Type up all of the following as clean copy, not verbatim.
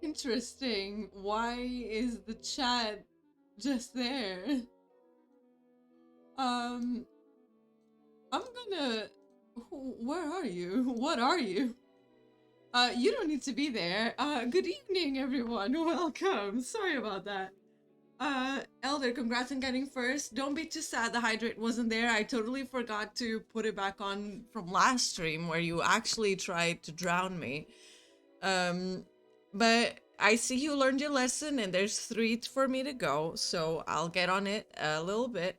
Interesting. Why is the chat just there? Um, I'm gonna. Where are you? What are you? You don't need to be there. Good evening, everyone. Welcome. Sorry about that. Elder, congrats on getting first. Don't be too sad the hydrate wasn't there. I totally forgot to put it back on from last stream where you actually tried to drown me. But I see you learned your lesson and there's 3 for me to go, so I'll get on it a little bit.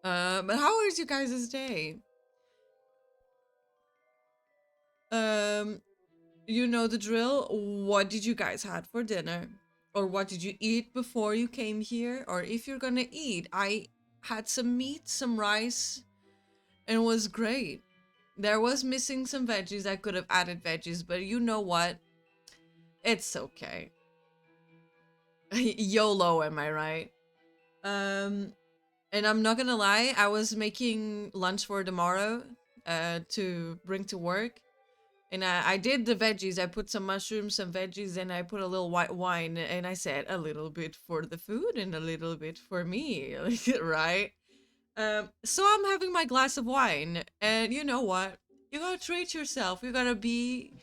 But how was you guys' day? You know the drill. What did you guys had for dinner? Or what did you eat before you came here? Or if you're gonna eat, I had some meat, some rice, and it was great. There was missing some veggies. I could have added veggies, but you know what? It's okay. YOLO, am I right? And I'm not gonna lie, I was making lunch for tomorrow to bring to work. And I did the veggies. I put some mushrooms, some veggies, and I put a little white wine. And I said a little bit for the food and a little bit for me, right? So I'm having my glass of wine, and you know what? You gotta treat yourself. You gotta be,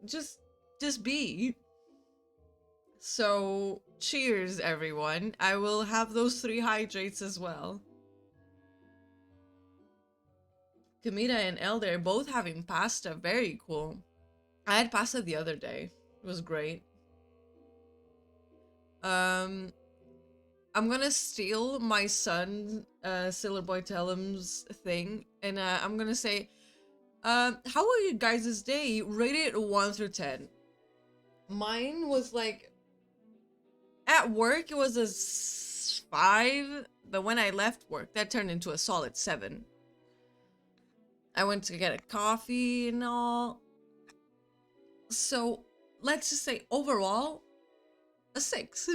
just be. So cheers, everyone. I will have those 3 hydrates as well. Kamita and Elder both having pasta. Very cool. I had pasta the other day. It was great. Um, I'm gonna steal my son, Sailor Boy Tellum's thing, and I'm gonna say, how were you guys' day? Rated 1 through 10. Mine was like, at work it was a 5, but when I left work, that turned into a solid 7. I went to get a coffee and all. So let's just say overall, a 6.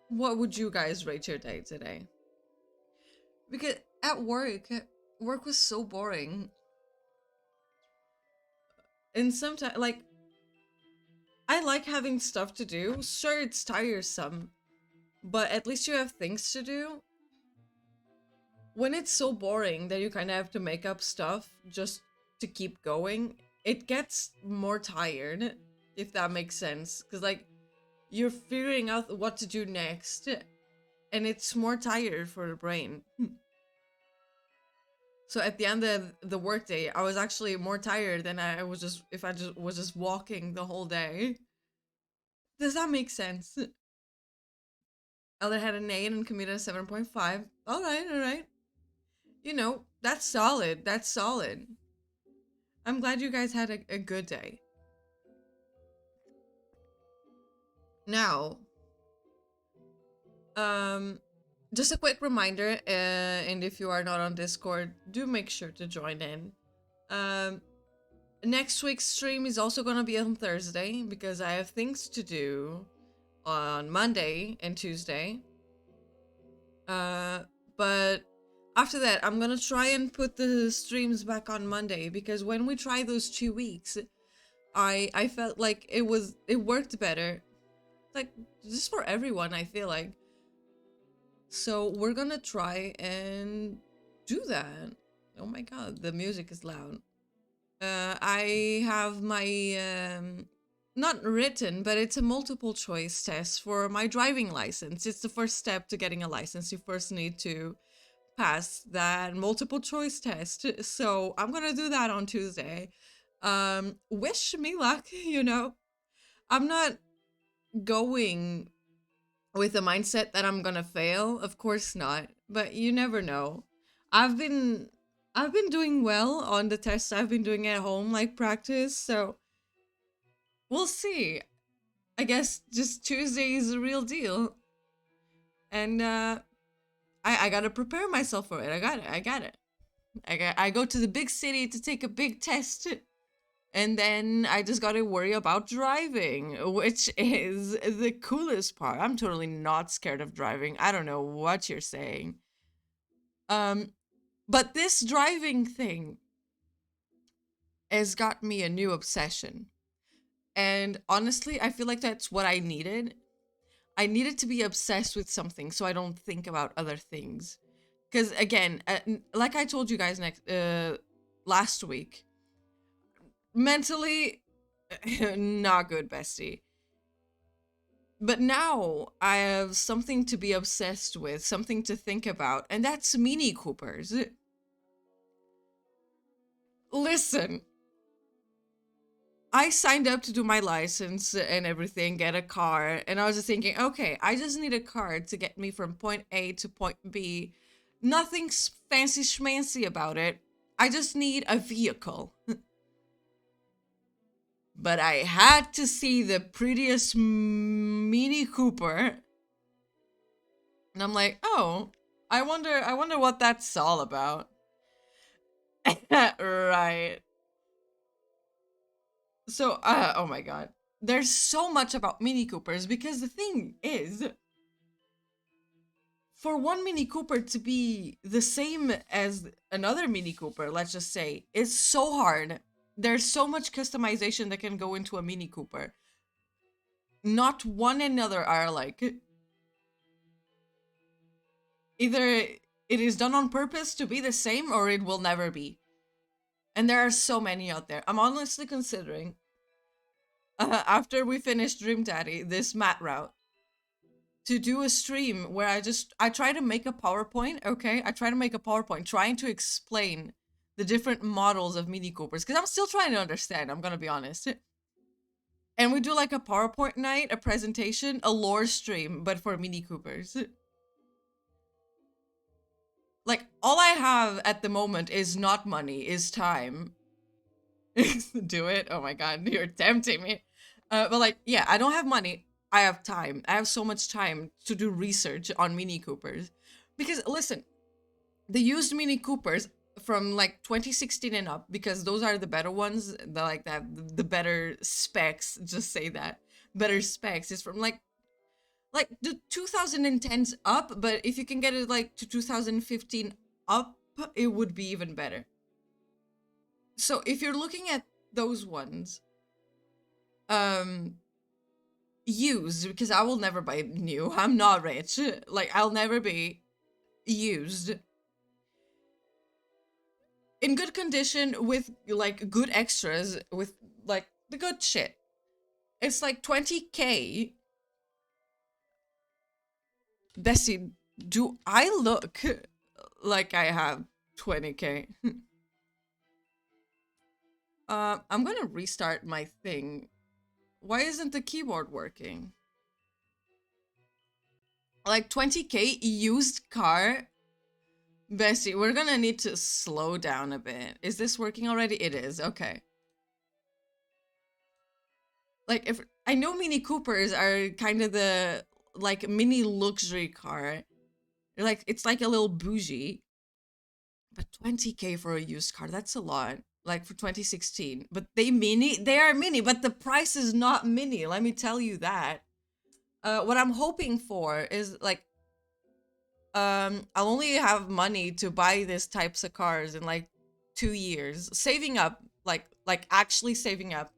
What would you guys rate your day today? Because at work was so boring. And sometimes, like, I like having stuff to do. Sure, it's tiresome, but at least you have things to do. when it's so boring that you kind of have to make up stuff just to keep going, it gets more tired, if that makes sense. Because, like, you're figuring out what to do next, and it's more tired for the brain. So at the end of the workday, I was actually more tired than I was just if I just was just walking the whole day. Does that make sense? Elder had an 8 and commuted a 7.5. All right, all right. You know, that's solid. That's solid. I'm glad you guys had a good day. Now, um, just a quick reminder, and if you are not on Discord, do make sure to join in. Um, Next week's stream is also gonna be on Thursday because I have things to do on Monday and Tuesday. Uh, but after that, I'm gonna try and put the streams back on Monday because when we tried those 2 weeks, I felt like it worked better, like just for everyone. I feel like so we're gonna try and do that. Oh my god, the music is loud. I have my not written, but it's a multiple choice test for my driving license. It's the first step to getting a license. You first need to pass that multiple choice test. So I'm gonna do that on Tuesday. Wish me luck, you know. I'm not going with the mindset that I'm gonna fail. Of course not. But you never know. I've been I've been doing well on the tests I've been doing at home, like practice, so we'll see. I guess just Tuesday is the real deal. And I gotta prepare myself for it. I got it. I got it. I go to the big city to take a big test. And then I just gotta worry about driving, which is the coolest part. I'm totally not scared of driving. I don't know what you're saying. Um, but this driving thing has got me a new obsession. And honestly, I feel like that's what I needed. I needed to be obsessed with something so I don't think about other things. Because again, like I told you guys last week, mentally not good, bestie. But now I have something to be obsessed with, something to think about, and that's Mini Coopers. Listen, I signed up to do my license and everything, get a car, and I was just thinking, okay, I just need a car to get me from point A to point B. Nothing fancy schmancy about it. I just need a vehicle. But I had to see the prettiest Mini Cooper. And I'm like, oh, I wonder what that's all about. Right. So, oh my god. There's so much about Mini Coopers because the thing is, for one Mini Cooper to be the same as another Mini Cooper, let's just say, is so hard. There's so much customization that can go into a Mini Cooper. Not one another are like. Either it is done on purpose to be the same or it will never be. And there are so many out there. I'm honestly considering, after we finish Dream Daddy, this mat route, to do a stream where I try to make a PowerPoint, okay? I try to make a PowerPoint trying to explain the different models of Mini Coopers, because I'm still trying to understand, I'm gonna be honest. And we do like a PowerPoint night, a presentation, a lore stream, but for Mini Coopers. Like, all I have at the moment is not money, is time. Do it? Oh my god, you're tempting me. But like, yeah, I don't have money. I have time. I have so much time to do research on Mini Coopers. Because listen, the used Mini Coopers from like 2016 and up, because those are the better ones, the like that the better specs, just say that. Better specs is from like the 2010s up, but if you can get it like to 2015 up, it would be even better. So if you're looking at those ones, used, because I will never buy new. I'm not rich. Like, I'll never be used. in good condition with like good extras, with like the good shit. It's like 20K. Bessie, do I look like I have 20K? I'm gonna restart my thing. Why isn't the keyboard working? Like 20K used car. Bessie, we're gonna need to slow down a bit. Is this working already? It is. Okay. Like, if I know Mini Coopers are kind of the like mini luxury car. Like, it's like a little bougie. But 20K for a used car, that's a lot. Like for 2016. But they are mini, but the price is not mini, let me tell you that. What I'm hoping for is like I'll only have money to buy these types of cars in like 2 years. Saving up, like actually saving up,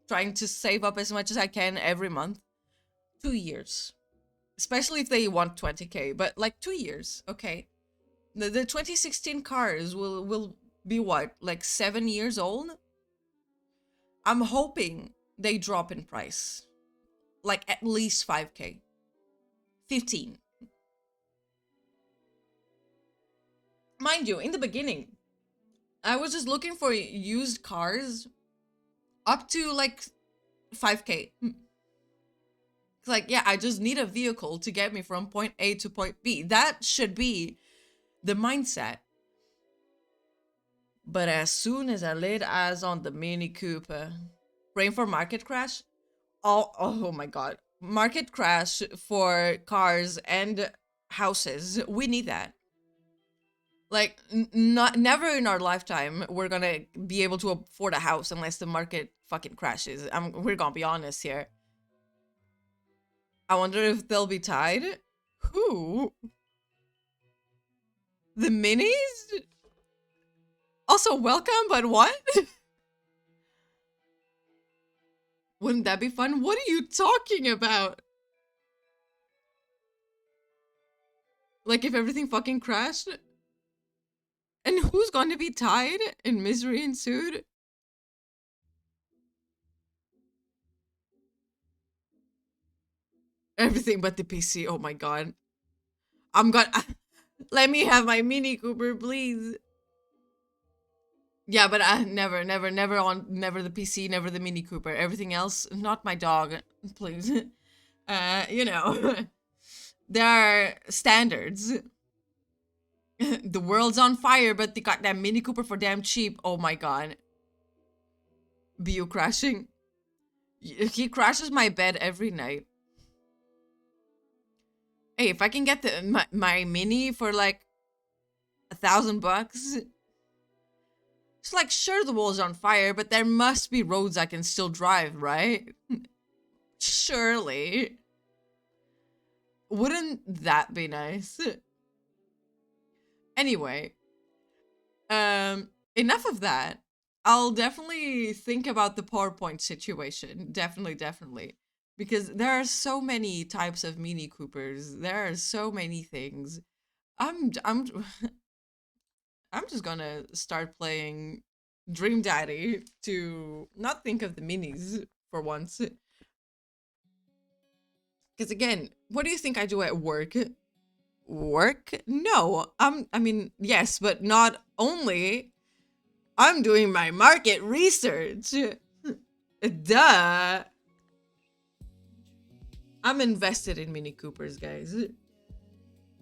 trying to save up as much as I can every month. 2 years. Especially if they want 20K, but like 2 years, okay. The 2016 cars will be what, like 7 years old? I'm hoping they drop in price. Like at least 5K. 15. Mind you, in the beginning, I was just looking for used cars up to like 5K. Like, yeah, I just need a vehicle to get me from point A to point B. That should be the mindset. But as soon as I laid eyes on the Mini Cooper, praying for market crash. Oh my god. Market crash for cars and houses. We need that. Like, not never in our lifetime we're gonna be able to afford a house unless the market fucking crashes. We're gonna be honest here. I wonder if they'll be tied. Who? The minis? Also welcome, but what? Wouldn't that be fun? What are you talking about? Like if everything fucking crashed? And who's going to be tied and misery ensued? Everything but the PC. Oh my god. I'm gonna let me have my Mini Cooper, please. Yeah, but never never the PC, never the Mini Cooper. Everything else, not my dog, please. You know, there are standards. The world's on fire, but they got that Mini Cooper for damn cheap. Oh my god. BU crashing. He crashes my bed every night. Hey, if I can get my Mini for like $1,000, it's like, sure, the world's on fire, but there must be roads I can still drive, right? Surely. Wouldn't that be nice? Anyway, enough of that. I'll definitely think about the PowerPoint situation. Definitely. Because there are so many types of Mini Coopers. There are so many things. I'm I'm just gonna start playing Dream Daddy to not think of the minis for once. Because again, what do you think I do at work? Work? No. I mean, yes, but not only. I'm doing my market research. Duh. I'm invested in Mini Coopers, guys.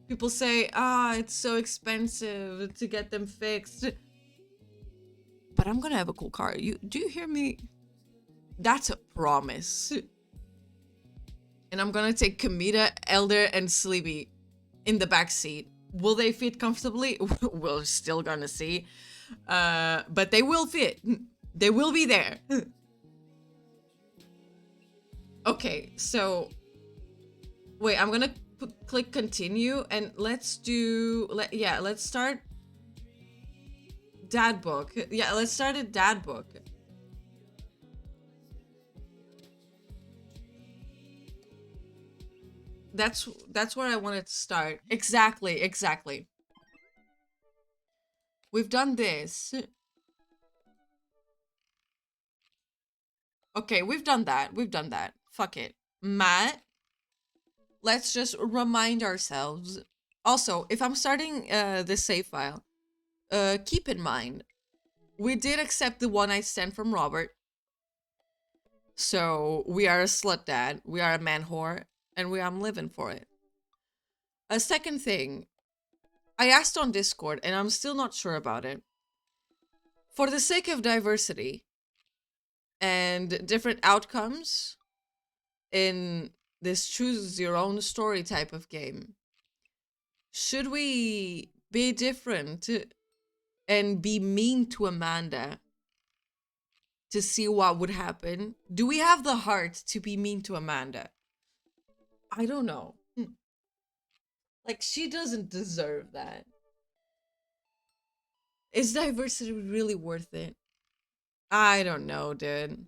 People say, it's so expensive to get them fixed. But I'm gonna have a cool car. Do you hear me? That's a promise. And I'm gonna take Kamita, Elder, and Sleepy in the back seat. Will they fit comfortably? We're still gonna see. But they will fit. They will be there. Okay, so wait, I'm gonna click continue and let's start dad book. Yeah, let's start a dad book. That's where I wanted to start. Exactly. We've done this. Okay, we've done that. We've done that. Fuck it. Matt, let's just remind ourselves. Also, if I'm starting this save file, keep in mind, we did accept the one night stand from Robert. So we are a slut dad, we are a man whore, and I'm living for it. A second thing, I asked on Discord, and I'm still not sure about it. For the sake of diversity and different outcomes in this choose your own story type of game, should we be different and be mean to Amanda to see what would happen? Do we have the heart to be mean to Amanda? I don't know. Like, she doesn't deserve that. Is diversity really worth it? I don't know, dude.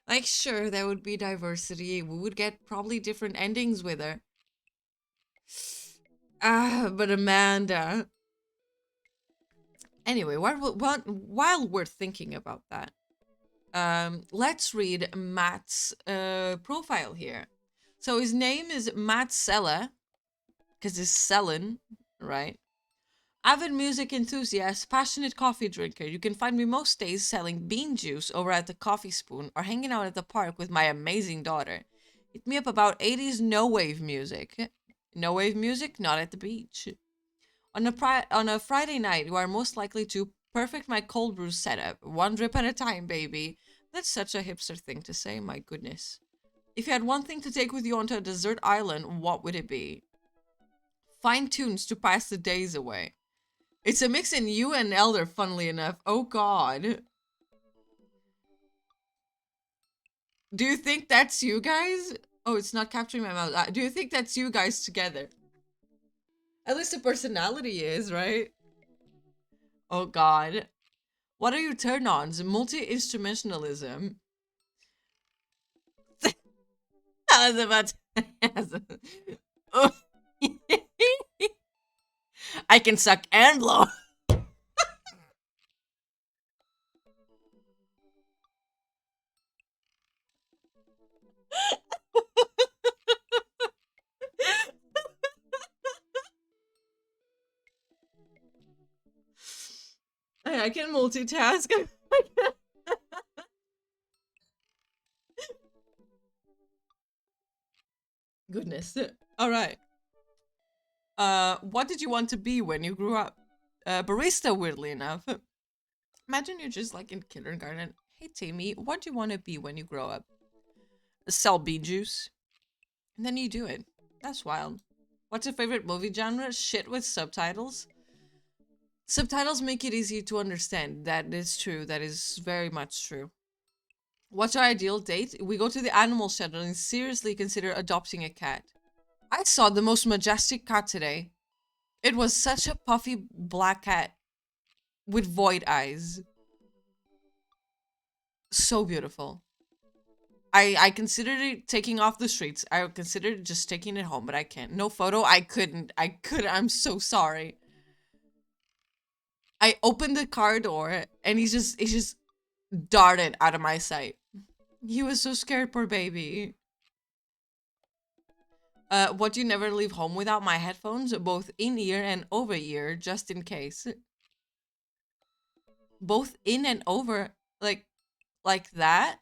Like, sure, there would be diversity. We would get probably different endings with her. Ah, but Amanda. Anyway, while we're thinking about that, let's read Matt's profile here. So his name is Matt Sella, because he's selling, right? Avid music enthusiast, passionate coffee drinker. You can find me most days selling bean juice over at the Coffee Spoon or hanging out at the park with my amazing daughter. Hit me up about 80s no-wave music. No-wave music, not at the beach. On a Friday night, you are most likely to perfect my cold brew setup. One drip at a time, baby. That's such a hipster thing to say, my goodness. If you had one thing to take with you onto a desert island, what would it be? Fine tunes to pass the days away. It's a mix in you and Elder, funnily enough. Oh god. Do you think that's you guys? Oh, it's not capturing my mouth. Do you think that's you guys together? At least the personality is, right? Oh god. What are your turn-ons? Multi-instrumentalism. I was about to... Oh. I can suck and blow. I can multitask. Goodness. All right. What did you want to be when you grew up? Barista, weirdly enough. Imagine you're just like in kindergarten. Hey, Tammy, what do you want to be when you grow up? Sell bean juice. And then you do it. That's wild. What's your favorite movie genre? Shit with subtitles? Subtitles make it easy to understand. That is true. That is very much true. What's our ideal date? We go to the animal shelter and seriously consider adopting a cat. I saw the most majestic cat today. It was such a puffy black cat with void eyes. So beautiful. I considered it taking off the streets. I considered just taking it home, but I can't. No photo. I couldn't. I'm so sorry. I opened the car door and he just darted out of my sight. He was so scared, poor baby. What do you never leave home without? My headphones, both in ear and over ear, just in case. Both in and over, like that?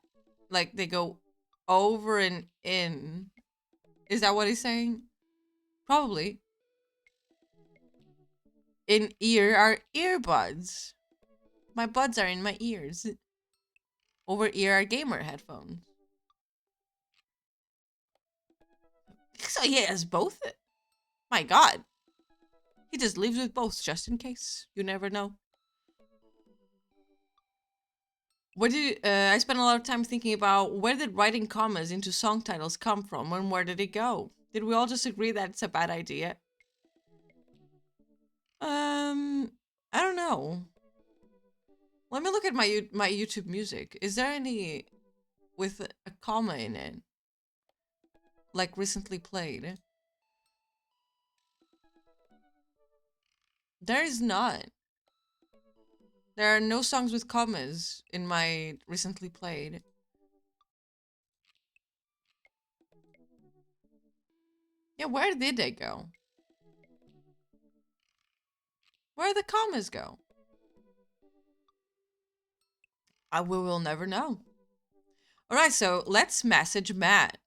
Like they go over and in. Is that what he's saying? Probably. In ear are earbuds. My buds are in my ears. Over ear are gamer headphones. So he has both? My god. He just leaves with both just in case. You never know. What did I spent a lot of time thinking about where did writing commas into song titles come from and where did it go? Did we all just agree that it's a bad idea? I don't know. Let me look at my YouTube music. Is there any with a comma in it? Like recently played? There is not. There are no songs with commas in my recently played. Yeah, where did they go? Where did the commas go? We will never know. Alright, so let's message Matt.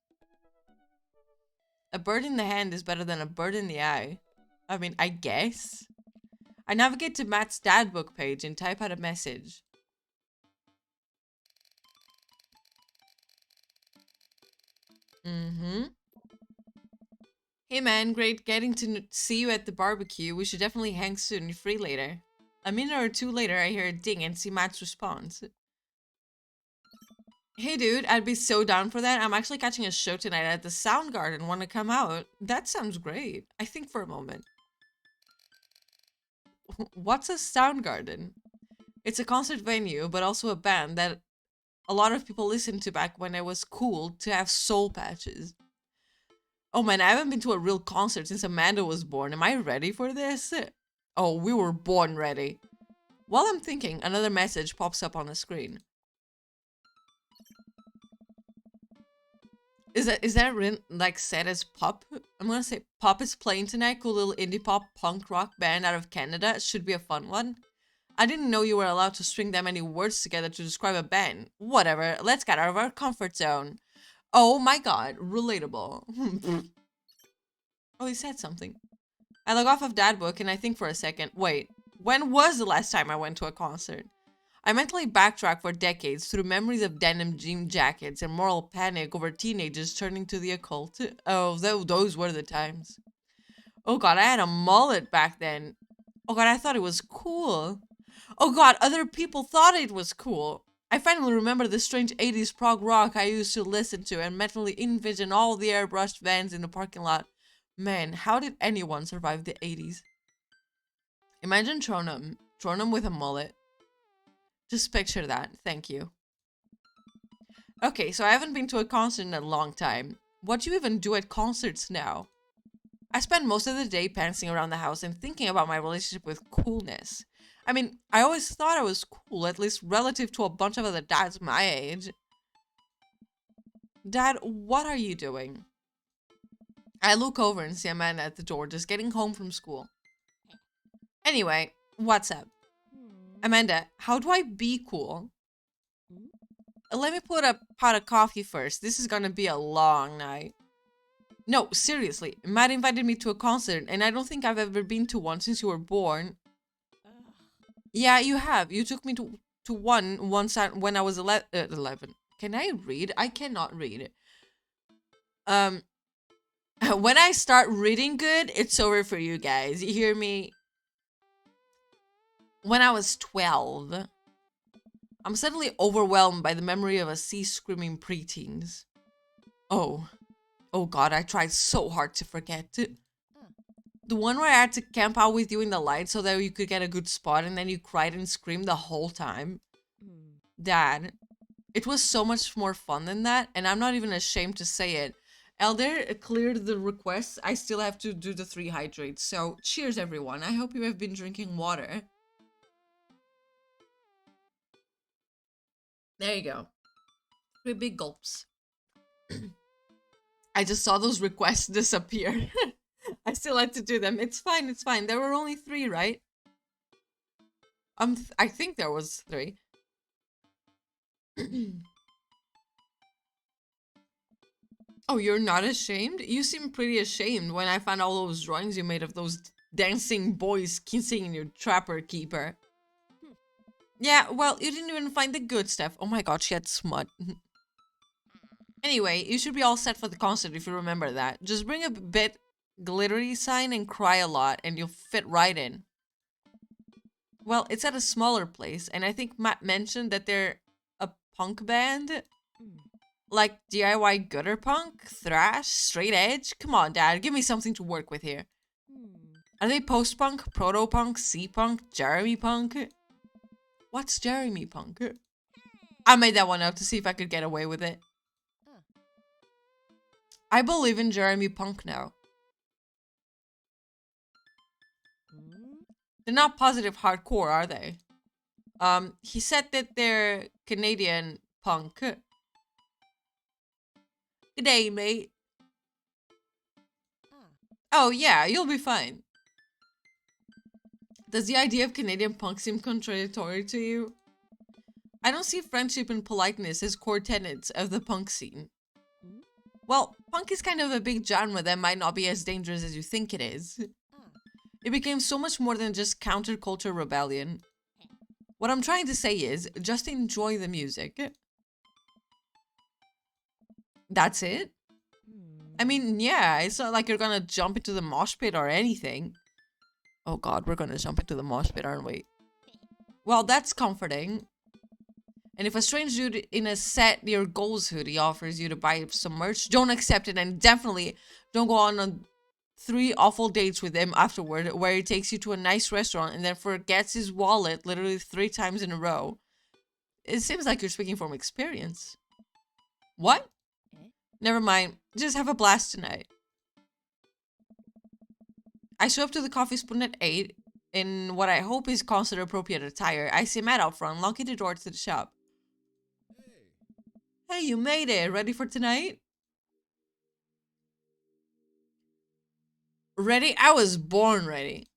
A bird in the hand is better than a bird in the eye. I mean, I guess. I navigate to Matt's dad book page and type out a message. Mm-hmm. Hey man, great getting to see you at the barbecue. We should definitely hang soon. You're free later. A minute or two later, I hear a ding and see Matt's response. Hey dude, I'd be so down for that. I'm actually catching a show tonight at the Soundgarden. Want to come out? That sounds great. I think for a moment. What's a Soundgarden? It's a concert venue, but also a band that a lot of people listened to back when it was cool to have soul patches. Oh man, I haven't been to a real concert since Amanda was born. Am I ready for this? Oh, we were born ready. While I'm thinking, another message pops up on the screen. Is that written like said as pop? I'm gonna say pop is playing tonight. Cool little indie pop punk rock band out of Canada. Should be a fun one. I didn't know you were allowed to string that many words together to describe a band. Whatever. Let's get out of our comfort zone. Oh my god, relatable. Oh, he said something. I log off of dad book and I think for a second. Wait, when was the last time I went to a concert? I mentally backtrack for decades through memories of denim jean jackets and moral panic over teenagers turning to the occult. Oh, those were the times. Oh god, I had a mullet back then. Oh god, I thought it was cool. Oh god, other people thought it was cool. I finally remember the strange 80s prog rock I used to listen to and mentally envision all the airbrushed vans in the parking lot. Man, how did anyone survive the 80s? Imagine Tronum. Tronum with a mullet. Just picture that. Thank you. Okay, so I haven't been to a concert in a long time. What do you even do at concerts now? I spend most of the day pantsing around the house and thinking about my relationship with coolness. I mean, I always thought I was cool, at least relative to a bunch of other dads my age. Dad, what are you doing? I look over and see Amanda at the door, just getting home from school. Anyway, what's up? Amanda, how do I be cool? Let me put a pot of coffee first. This is gonna be a long night. No, seriously. Matt invited me to a concert, and I don't think I've ever been to one since you were born. Yeah, you have. You took me to one once when I was 11. Can I read? I cannot read. Um, when I start reading good, it's over for you guys. You hear me? When I was 12, I'm suddenly overwhelmed by the memory of a sea screaming preteens. Oh. Oh god, I tried so hard to forget. The one where I had to camp out with you in the light so that you could get a good spot and then you cried and screamed the whole time. Dad, it was so much more fun than that, and I'm not even ashamed to say it. Elder cleared the request. I still have to do the 3 hydrates. So, cheers everyone. I hope you have been drinking water. There you go. 3 big gulps. I just saw those requests disappear. I still had to do them. It's fine, it's fine. There were only 3, right? I think there was 3. Oh, you're not ashamed? You seem pretty ashamed when I found all those drawings you made of those dancing boys kissing in your trapper keeper. Yeah, well, you didn't even find the good stuff. Oh my god, she had smut. Anyway, you should be all set for the concert if you remember that. Just bring a bit glittery sign and cry a lot and you'll fit right in. Well, it's at a smaller place, and I think Matt mentioned that they're a punk band. Like DIY gutter punk, thrash, straight edge. Come on, Dad, give me something to work with here. Are they post-punk, proto-punk, C-punk, Jeremy punk? What's Jeremy punk? I made that one up to see if I could get away with it. I believe in Jeremy punk now. They're not positive hardcore, are they? He said that they're Canadian punk. Good day, mate. Oh yeah, you'll be fine. Does the idea of Canadian punk seem contradictory to you? I don't see friendship and politeness as core tenets of the punk scene. Well, punk is kind of a big genre that might not be as dangerous as you think it is. It became so much more than just counterculture rebellion. What I'm trying to say is, just enjoy the music. That's it? I mean, yeah, it's not like you're gonna jump into the mosh pit or anything. Oh god, we're gonna jump into the mosh pit, aren't we? Well, that's comforting. And if a strange dude in a set your goals hoodie offers you to buy some merch, don't accept it, and definitely don't go on 3 awful dates with him afterward where he takes you to a nice restaurant and then forgets his wallet literally 3 times in a row. It seems like you're speaking from experience. What? Never mind. Just have a blast tonight. I show up to the coffee spoon at 8 in what I hope is concert appropriate attire. I see Matt out front, locking the door to the shop. Hey, you made it. Ready for tonight? Ready? I was born ready.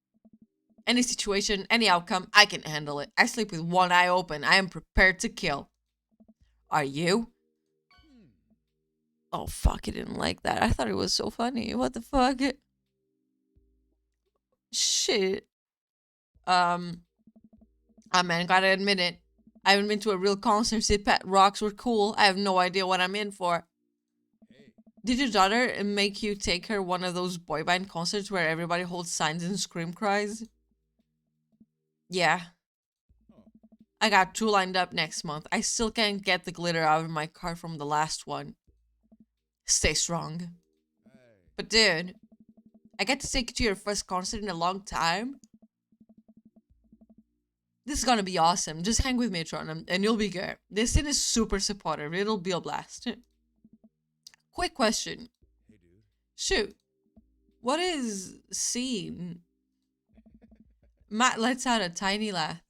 Any situation, any outcome, I can handle it. I sleep with one eye open. I am prepared to kill. Are you? Oh, fuck, I didn't like that. I thought it was so funny. What the fuck? Shit. Ah, man, gotta admit it. I haven't been to a real concert since Pet Rocks were cool. I have no idea what I'm in for. Did your daughter make you take her one of those boy band concerts where everybody holds signs and scream cries? Yeah. I got 2 lined up next month. I still can't get the glitter out of my car from the last one. Stay strong. But dude, I get to take you to your first concert in a long time. This is gonna be awesome. Just hang with me, Tron, and you'll be good. This scene is super supportive. It'll be a blast. Quick question. Shoot. What is scene? Matt lets out a tiny laugh.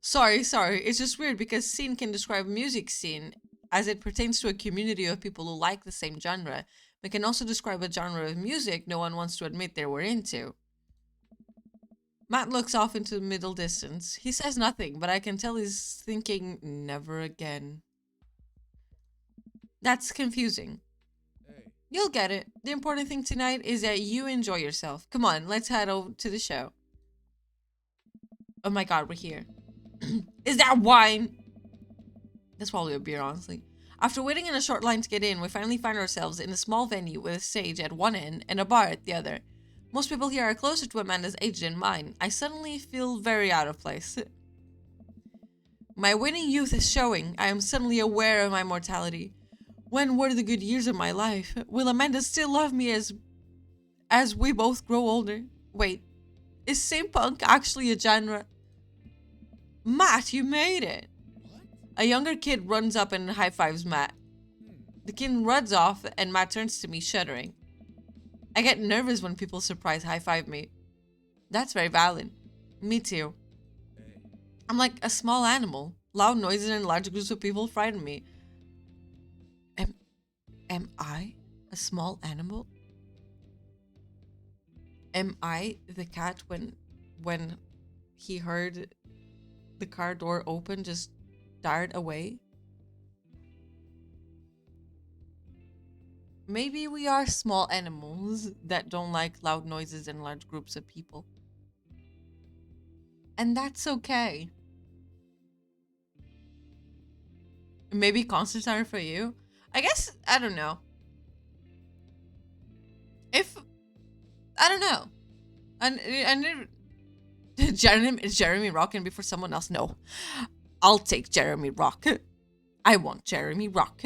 Sorry. It's just weird because scene can describe music scene as it pertains to a community of people who like the same genre, but can also describe a genre of music no one wants to admit they were into. Matt looks off into the middle distance. He says nothing, but I can tell he's thinking, never again. That's confusing. You'll get it. The important thing tonight is that you enjoy yourself. Come on, let's head over to the show. Oh my god, we're here. Is that wine? That's probably a beer, honestly. After waiting in a short line to get in, we finally find ourselves in a small venue with a stage at one end and a bar at the other. Most people here are closer to Amanda's age than mine. I suddenly feel very out of place. My waning youth is showing. I am suddenly aware of my mortality. When were the good years of my life? Will Amanda still love me as we both grow older? Wait, is steampunk actually a genre? Matt, you made it! A younger kid runs up and high-fives Matt. The kid runs off and Matt turns to me, shuddering. I get nervous when people surprise high-five me. That's very valid. Me too. I'm like a small animal. Loud noises and large groups of people frighten me. Am I a small animal? Am I the cat when he heard the car door open just dart away? Maybe we are small animals that don't like loud noises and large groups of people. And that's okay. Maybe concerts aren't for you? I guess, I don't know. I don't know. And Jeremy Rock can be for someone else? No. I'll take Jeremy Rock. I want Jeremy Rock.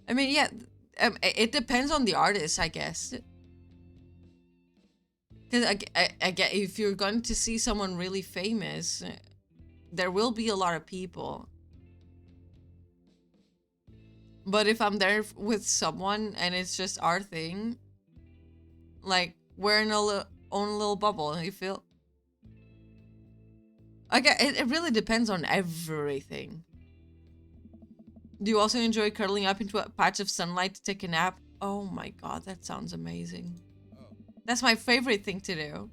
I mean, yeah, it depends on the artist, I guess. Because I get, if you're going to see someone really famous, there will be a lot of people. But if I'm there with someone and it's just our thing, like, We're in our own little bubble, you feel? Okay, it really depends on everything. Do you also enjoy curling up into a patch of sunlight to take a nap? Oh my god, that sounds amazing. That's my favorite thing to do.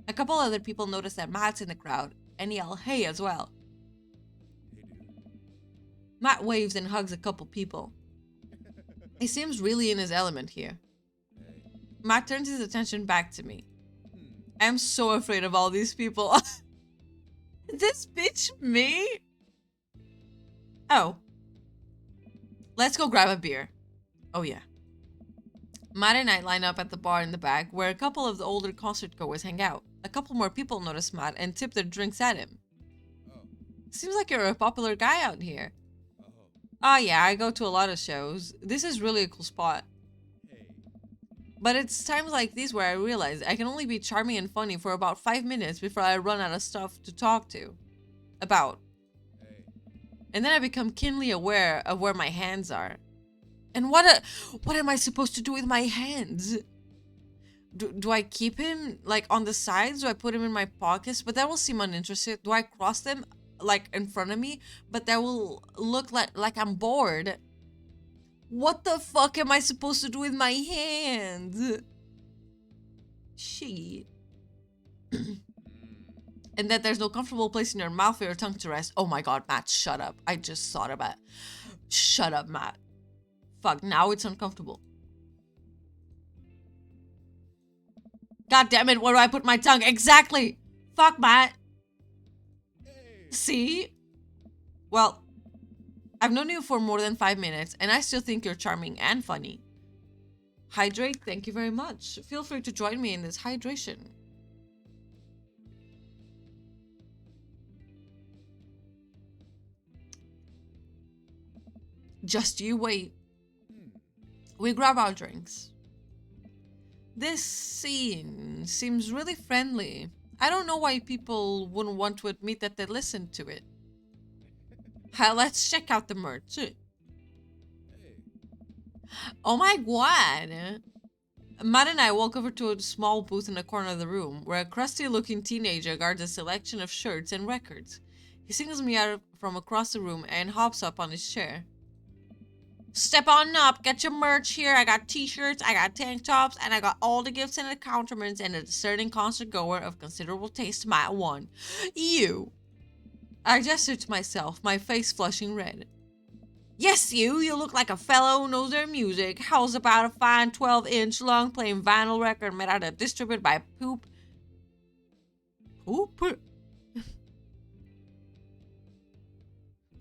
A couple other people notice that Matt's in the crowd and yell, hey, as well. Matt waves and hugs a couple people. He seems really in his element here. Matt turns his attention back to me. I'm so afraid of all these people. This bitch me? Oh. Let's go grab a beer. Oh yeah. Matt and I line up at the bar in the back where a couple of the older concert goers hang out. A couple more people notice Matt and tip their drinks at him. Seems like you're a popular guy out here. Oh yeah, I go to a lot of shows. This is really a cool spot. But it's times like these where I realize I can only be charming and funny for about 5 minutes before I run out of stuff to talk about. And then I become keenly aware of where my hands are. And what am I supposed to do with my hands? Do I keep him like on the sides? Do I put him in my pockets? But that will seem uninterested. Do I cross them like in front of me? But that will look like I'm bored. What the fuck am I supposed to do with my hands? Shit. And that there's no comfortable place in your mouth for your tongue to rest. Oh my god, Matt, shut up. I just thought about it. Shut up, Matt. Fuck, now it's uncomfortable. God damn it, where do I put my tongue? Exactly! Fuck, Matt. See? Well, I've known you for more than 5 minutes, and I still think you're charming and funny. Hydrate, thank you very much. Feel free to join me in this hydration. Just you wait. We grab our drinks. This scene seems really friendly. I don't know why people wouldn't want to admit that they listened to it. Let's check out the merch. Oh my god! Matt and I walk over to a small booth in the corner of the room where a crusty-looking teenager guards a selection of shirts and records. He singles me out from across the room and hops up on his chair. Step on up, get your merch here. I got t-shirts, I got tank tops, and I got all the gifts and accoutrements and a discerning concert goer of considerable taste might want. You. I gestured to myself, my face flushing red. Yes, you look like a fellow who knows their music. How's about a fine 12-inch long plain vinyl record made out of distributed by Poop?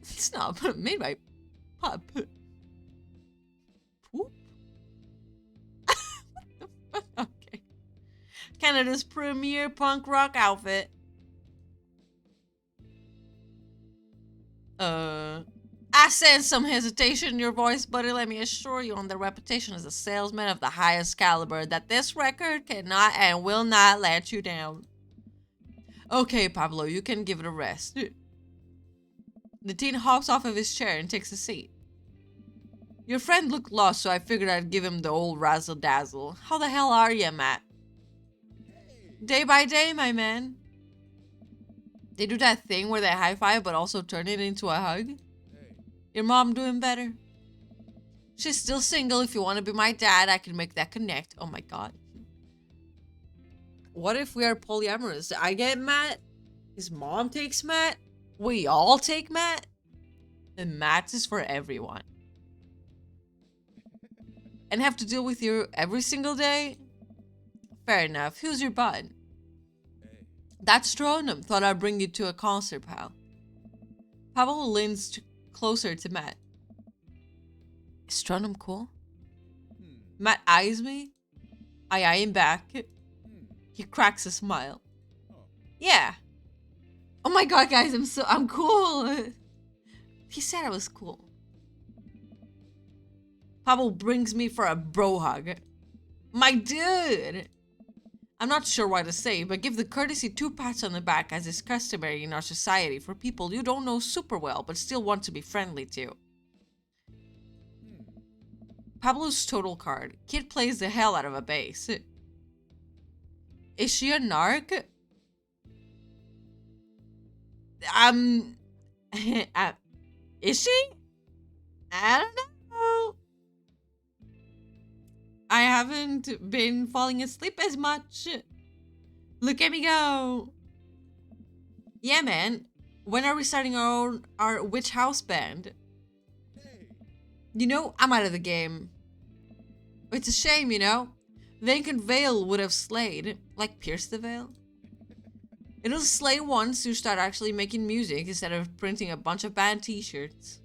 It's not made by Poop. Poop? What the fuck? Okay. Canada's premier punk rock outfit. I sense some hesitation in your voice, buddy. Let me assure you on the reputation as a salesman of the highest caliber that this record cannot and will not let you down. Okay, Pablo, you can give it a rest. The teen hops off of his chair and takes a seat. Your friend looked lost, so I figured I'd give him the old razzle-dazzle. How the hell are you, Matt? Day by day, my man. They do that thing where they high-five but also turn it into a hug. Your mom doing better? She's still single. If you want to be my dad, I can make that connect. Oh my god. What if we are polyamorous? I get Matt. His mom takes Matt. We all take Matt. And Matt is for everyone. And have to deal with you every single day? Fair enough. Who's your bud? That's Stronum. Thought I'd bring you to a concert, pal. Pavel leans closer to Matt. Is Stronum cool? Matt eyes me. I eye him back. He cracks a smile. Yeah. Oh my god, guys, I'm cool. He said I was cool. Pavel brings me for a bro hug. My dude. I'm not sure what to say, but give the courtesy 2 pats on the back as is customary in our society for people you don't know super well but still want to be friendly to. Pablo's total card. Kid plays the hell out of a bass. Is she a narc? Um, uh, is she? I don't know. I haven't been falling asleep as much. Look at me go. Yeah, man. When are we starting our witch house band? You know, I'm out of the game. It's a shame, you know? Vacant Veil would have slayed. Like Pierce the Veil? It'll slay once you start actually making music instead of printing a bunch of band t-shirts.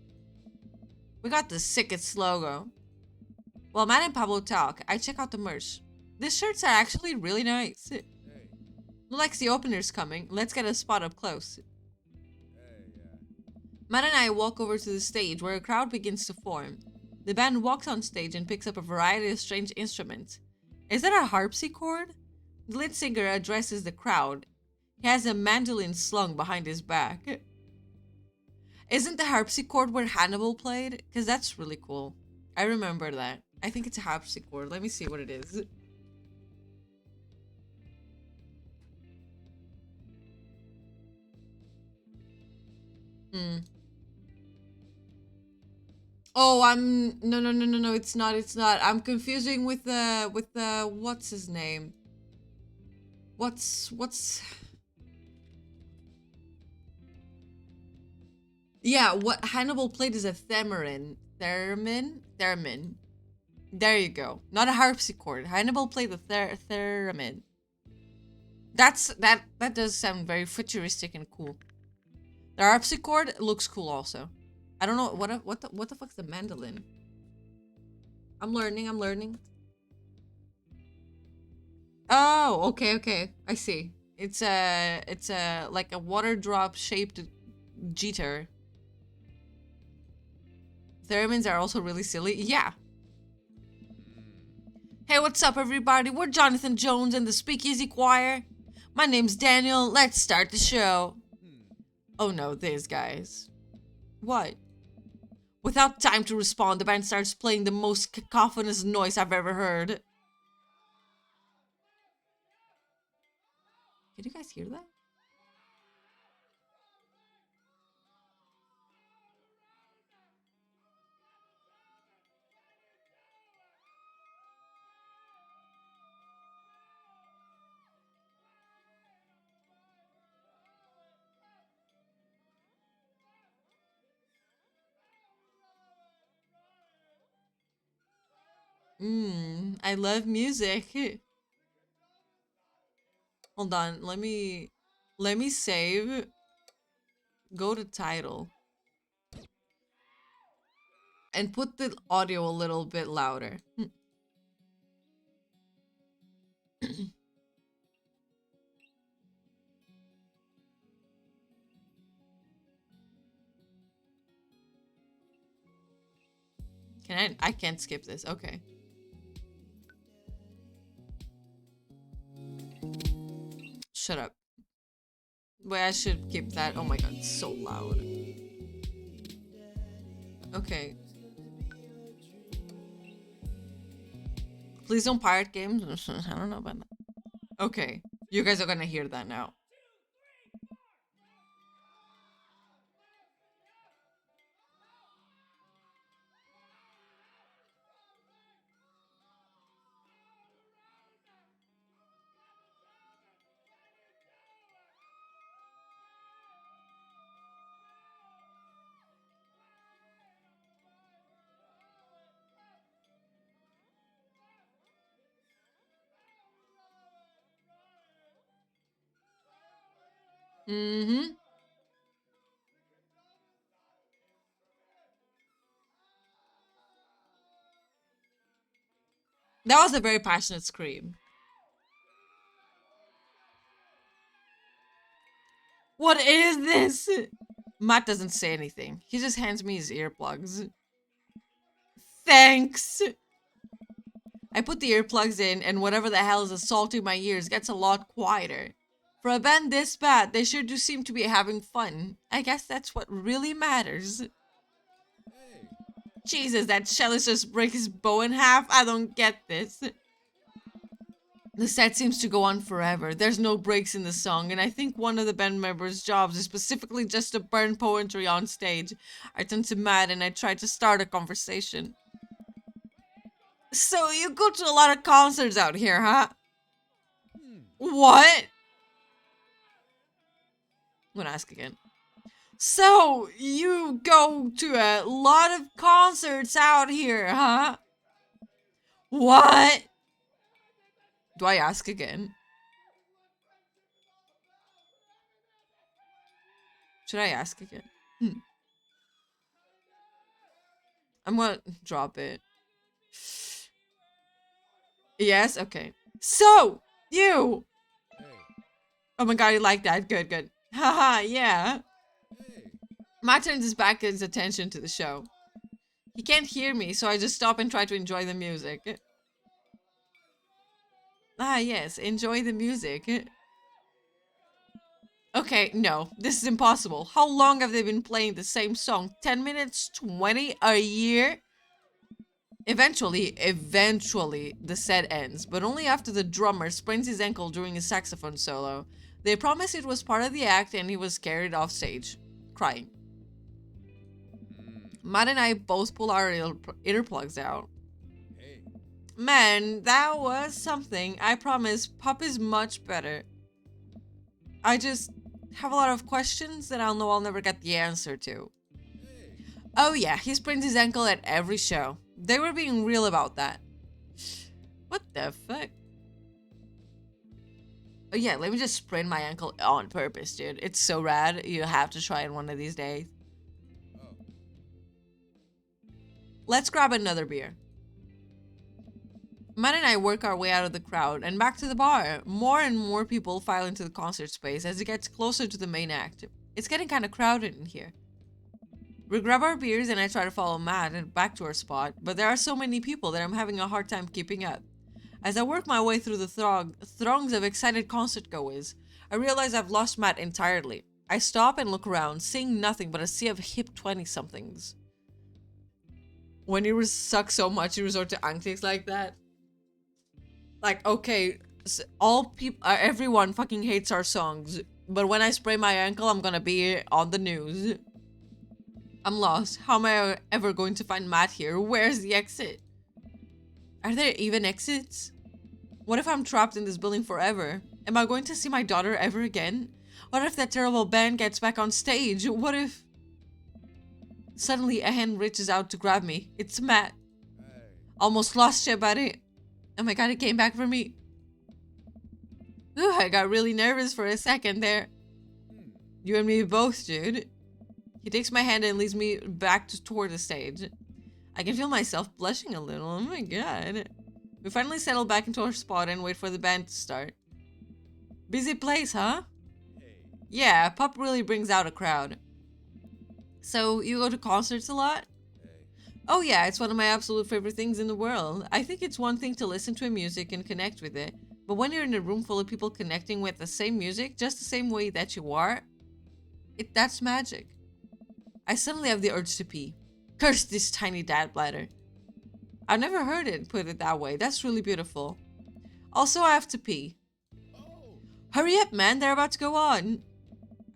We got the sickest logo. While Matt and Pablo talk, I check out the merch. These shirts are actually really nice. Look like the opener's coming. Let's get a spot up close. Matt and I walk over to the stage where a crowd begins to form. The band walks on stage and picks up a variety of strange instruments. Is that a harpsichord? The lead singer addresses the crowd. He has a mandolin slung behind his back. Isn't the harpsichord where Hannibal played? Because that's really cool. I remember that. I think it's a harpsichord. Let me see what it is. Hmm. Oh, no, it's not. I'm confusing with the what's his name? What's Yeah, what Hannibal played is a theremin. Theremin. There you go. Not a harpsichord. Hannibal played the theremin. That does sound very futuristic and cool. The harpsichord looks cool also. I don't know what the fuck's the mandolin? I'm learning. Oh, okay. I see. It's a like a water drop shaped jeter. Theremins are also really silly. Yeah. Hey, what's up, everybody? We're Jonathan Jones and the Speakeasy Choir. My name's Daniel. Let's start the show. Oh no, these guys. What? Without time to respond, the band starts playing the most cacophonous noise I've ever heard. Can you guys hear that? I love music. Hold on, let me save. Go to title. And put the audio a little bit louder. I can't skip this. Okay. Shut up. Wait, I should keep that. Oh my god, it's so loud. Okay. Please don't pirate games. I don't know about that. Okay. You guys are gonna hear that now. Mm-hmm. That was a very passionate scream. What is this? Matt doesn't say anything. He just hands me his earplugs. Thanks! I put the earplugs in, and whatever the hell is assaulting my ears gets a lot quieter. For a band this bad, they sure do seem to be having fun. I guess that's what really matters. Jesus, that cellist just break his bow in half? I don't get this. The set seems to go on forever. There's no breaks in the song, and I think one of the band members' jobs is specifically just to burn poetry on stage. I turned to Matt and I tried to start a conversation. So you go to a lot of concerts out here, huh? What? I'm gonna ask again. So you go to a lot of concerts out here, huh? What? Do I ask again? Should I ask again? I'm gonna drop it. Yes? Okay. So, you! Oh my god, you like that? Good, good. Haha, yeah. Matt turns his back and his attention to the show. He can't hear me, so I just stop and try to enjoy the music. Ah, yes, enjoy the music. Okay, no, this is impossible. How long have they been playing the same song? 10 minutes? 20? A year? Eventually, the set ends, but only after the drummer sprains his ankle during his saxophone solo. They promised it was part of the act and he was carried off stage, crying. Matt and I both pull our earplugs out. Man, that was something. I promise, Pop is much better. I just have a lot of questions that I'll never get the answer to. Oh yeah, he sprains his ankle at every show. They were being real about that. What the fuck? Oh yeah, let me just sprain my ankle on purpose, dude. It's so rad. You have to try it one of these days. Let's grab another beer. Matt and I work our way out of the crowd and back to the bar. More and more people file into the concert space as it gets closer to the main act. It's getting kind of crowded in here. We grab our beers and I try to follow Matt and back to our spot, but there are so many people that I'm having a hard time keeping up. As I work my way through the throngs of excited concert goers, I realize I've lost Matt entirely. I stop and look around, seeing nothing but a sea of hip 20-somethings. When you suck so much, you resort to antics like that. Like, okay, everyone fucking hates our songs, but when I sprain my ankle, I'm gonna be on the news. I'm lost. How am I ever going to find Matt here? Where's the exit? Are there even exits? What if I'm trapped in this building forever? Am I going to see my daughter ever again? What if that terrible band gets back on stage? What if... Suddenly, a hand reaches out to grab me. It's Matt. Almost lost you, buddy. Oh my god, it came back for me. Ooh, I got really nervous for a second there. You and me both, dude. He takes my hand and leads me back toward the stage. I can feel myself blushing a little. Oh my god. We finally settle back into our spot and wait for the band to start. Busy place, huh? Yeah, Pop really brings out a crowd. So, you go to concerts a lot? Oh yeah, it's one of my absolute favorite things in the world. I think it's one thing to listen to music and connect with it, but when you're in a room full of people connecting with the same music, just the same way that you are, that's magic. I suddenly have the urge to pee. Curse this tiny dad bladder. I've never heard it put it that way. That's really beautiful. Also, I have to pee. Hurry up, man. They're about to go on.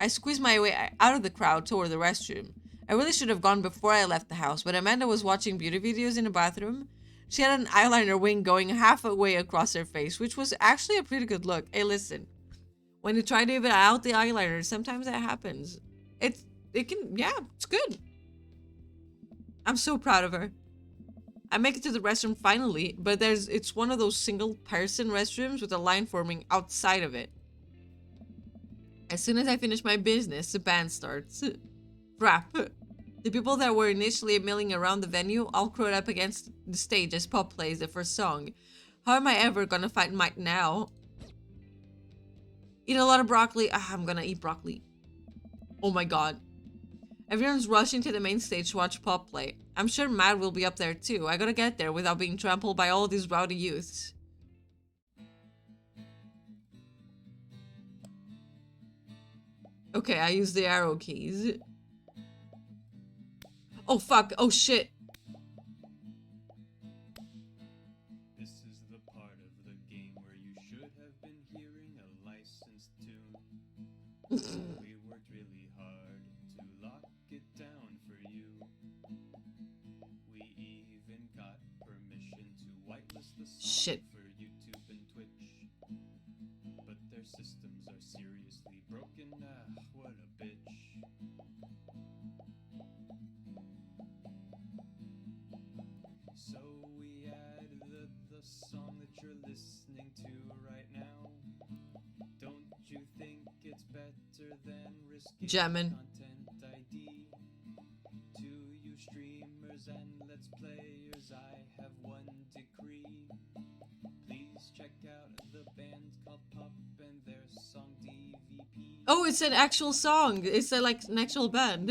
I squeeze my way out of the crowd toward the restroom. I really should have gone before I left the house, but Amanda was watching beauty videos in the bathroom. She had an eyeliner wing going halfway across her face, which was actually a pretty good look. Hey, listen. When you try to even out the eyeliner, sometimes that happens. It's good. I'm so proud of her. I make it to the restroom finally, but it's one of those single-person restrooms with a line forming outside of it. As soon as I finish my business, the band starts. Crap. The people that were initially milling around the venue all crowd up against the stage as Pop plays the first song. How am I ever gonna find Mike now? Eat a lot of broccoli. I'm gonna eat broccoli. Oh my god. Everyone's rushing to the main stage to watch Pop play. I'm sure Matt will be up there too. I gotta get there without being trampled by all these rowdy youths. Okay, I use the arrow keys. Oh fuck, oh shit. This is the part of the game where you should We worked really hard to lock it down for you. We even got permission to whitelist the song Shit. for YouTube and Twitch. But their systems are seriously broken. Ah, what a bitch. So we added the song that you're listening to right now. Don't you think it's better than risking Jamming. content ID? To you streamers and let's players, I have one decree. Please check out the band called Pup and their song DVP. Oh, it's an actual song. It's like an actual band.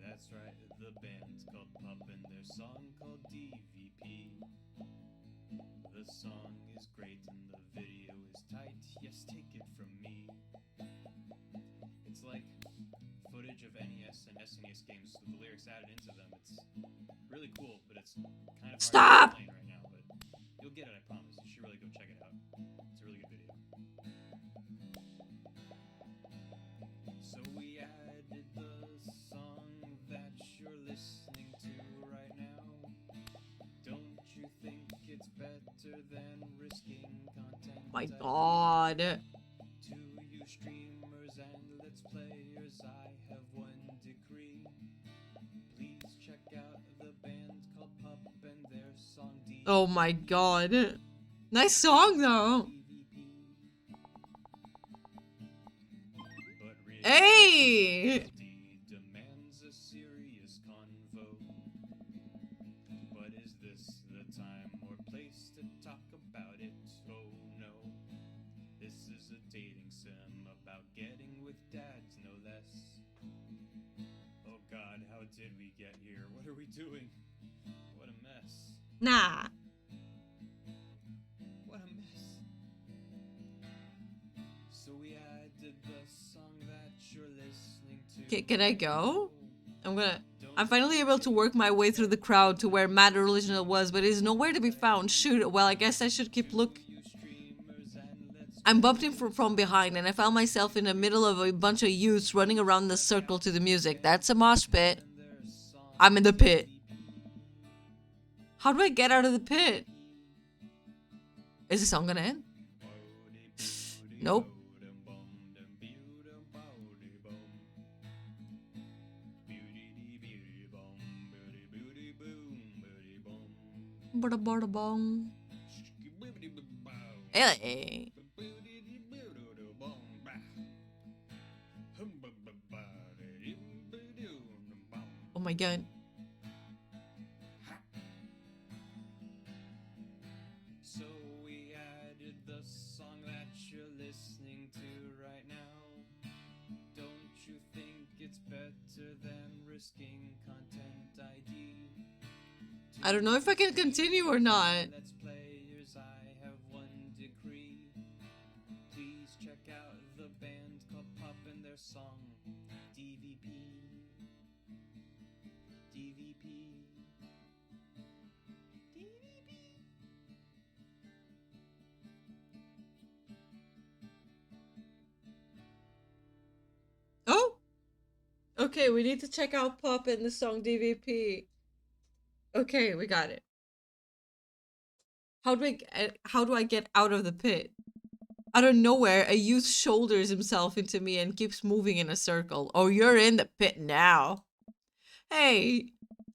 That's right, the band's called Pup and their song called DVP. The song is great and the video is tight. Yes, take it from me. It's like footage of NES and SNES games with the lyrics added into them. It's really cool, but it's kind of hard to explain right now. But you'll get it, I promise. You should really go check it out. It's a really good video. So we added the song that you're listening to right now. Don't you think it's better than risking content? My God. To you streamers and let's players, I have one decree. Please check out the band called Pup and their song DVP. Oh my God. Nice song though. But Hey! demands a serious convo. But is this the time or place to talk about it? Oh no. This is a dating sim about getting with dads, no less. Oh God, how did we get here? What are we doing? What a mess. Nah. What a mess. So we added the song that you're listening to. Can I go? I'm finally able to work my way through the crowd to where Mad Original was, but it is nowhere to be found. Shoot, well, I guess I should keep look. I'm bumped in from behind, and I found myself in the middle of a bunch of youths running around the circle to the music. That's a mosh pit. I'm in the pit. How do I get out of the pit? Is the song gonna end? Nope. Bada bada bong. Hey. Oh my God. So we added the song that you're listening to right now. Don't you think it's better than risking content ID? I don't know if I can continue or not. Let's players, I have one decree. Please check out the band called Pup and their song DVP. DVP. DVP. Oh! Okay, we need to check out Pop and the song DVP. Okay, we got it. How do I get out of the pit? Out of nowhere, a youth shoulders himself into me and keeps moving in a circle. Oh, you're in the pit now. Hey,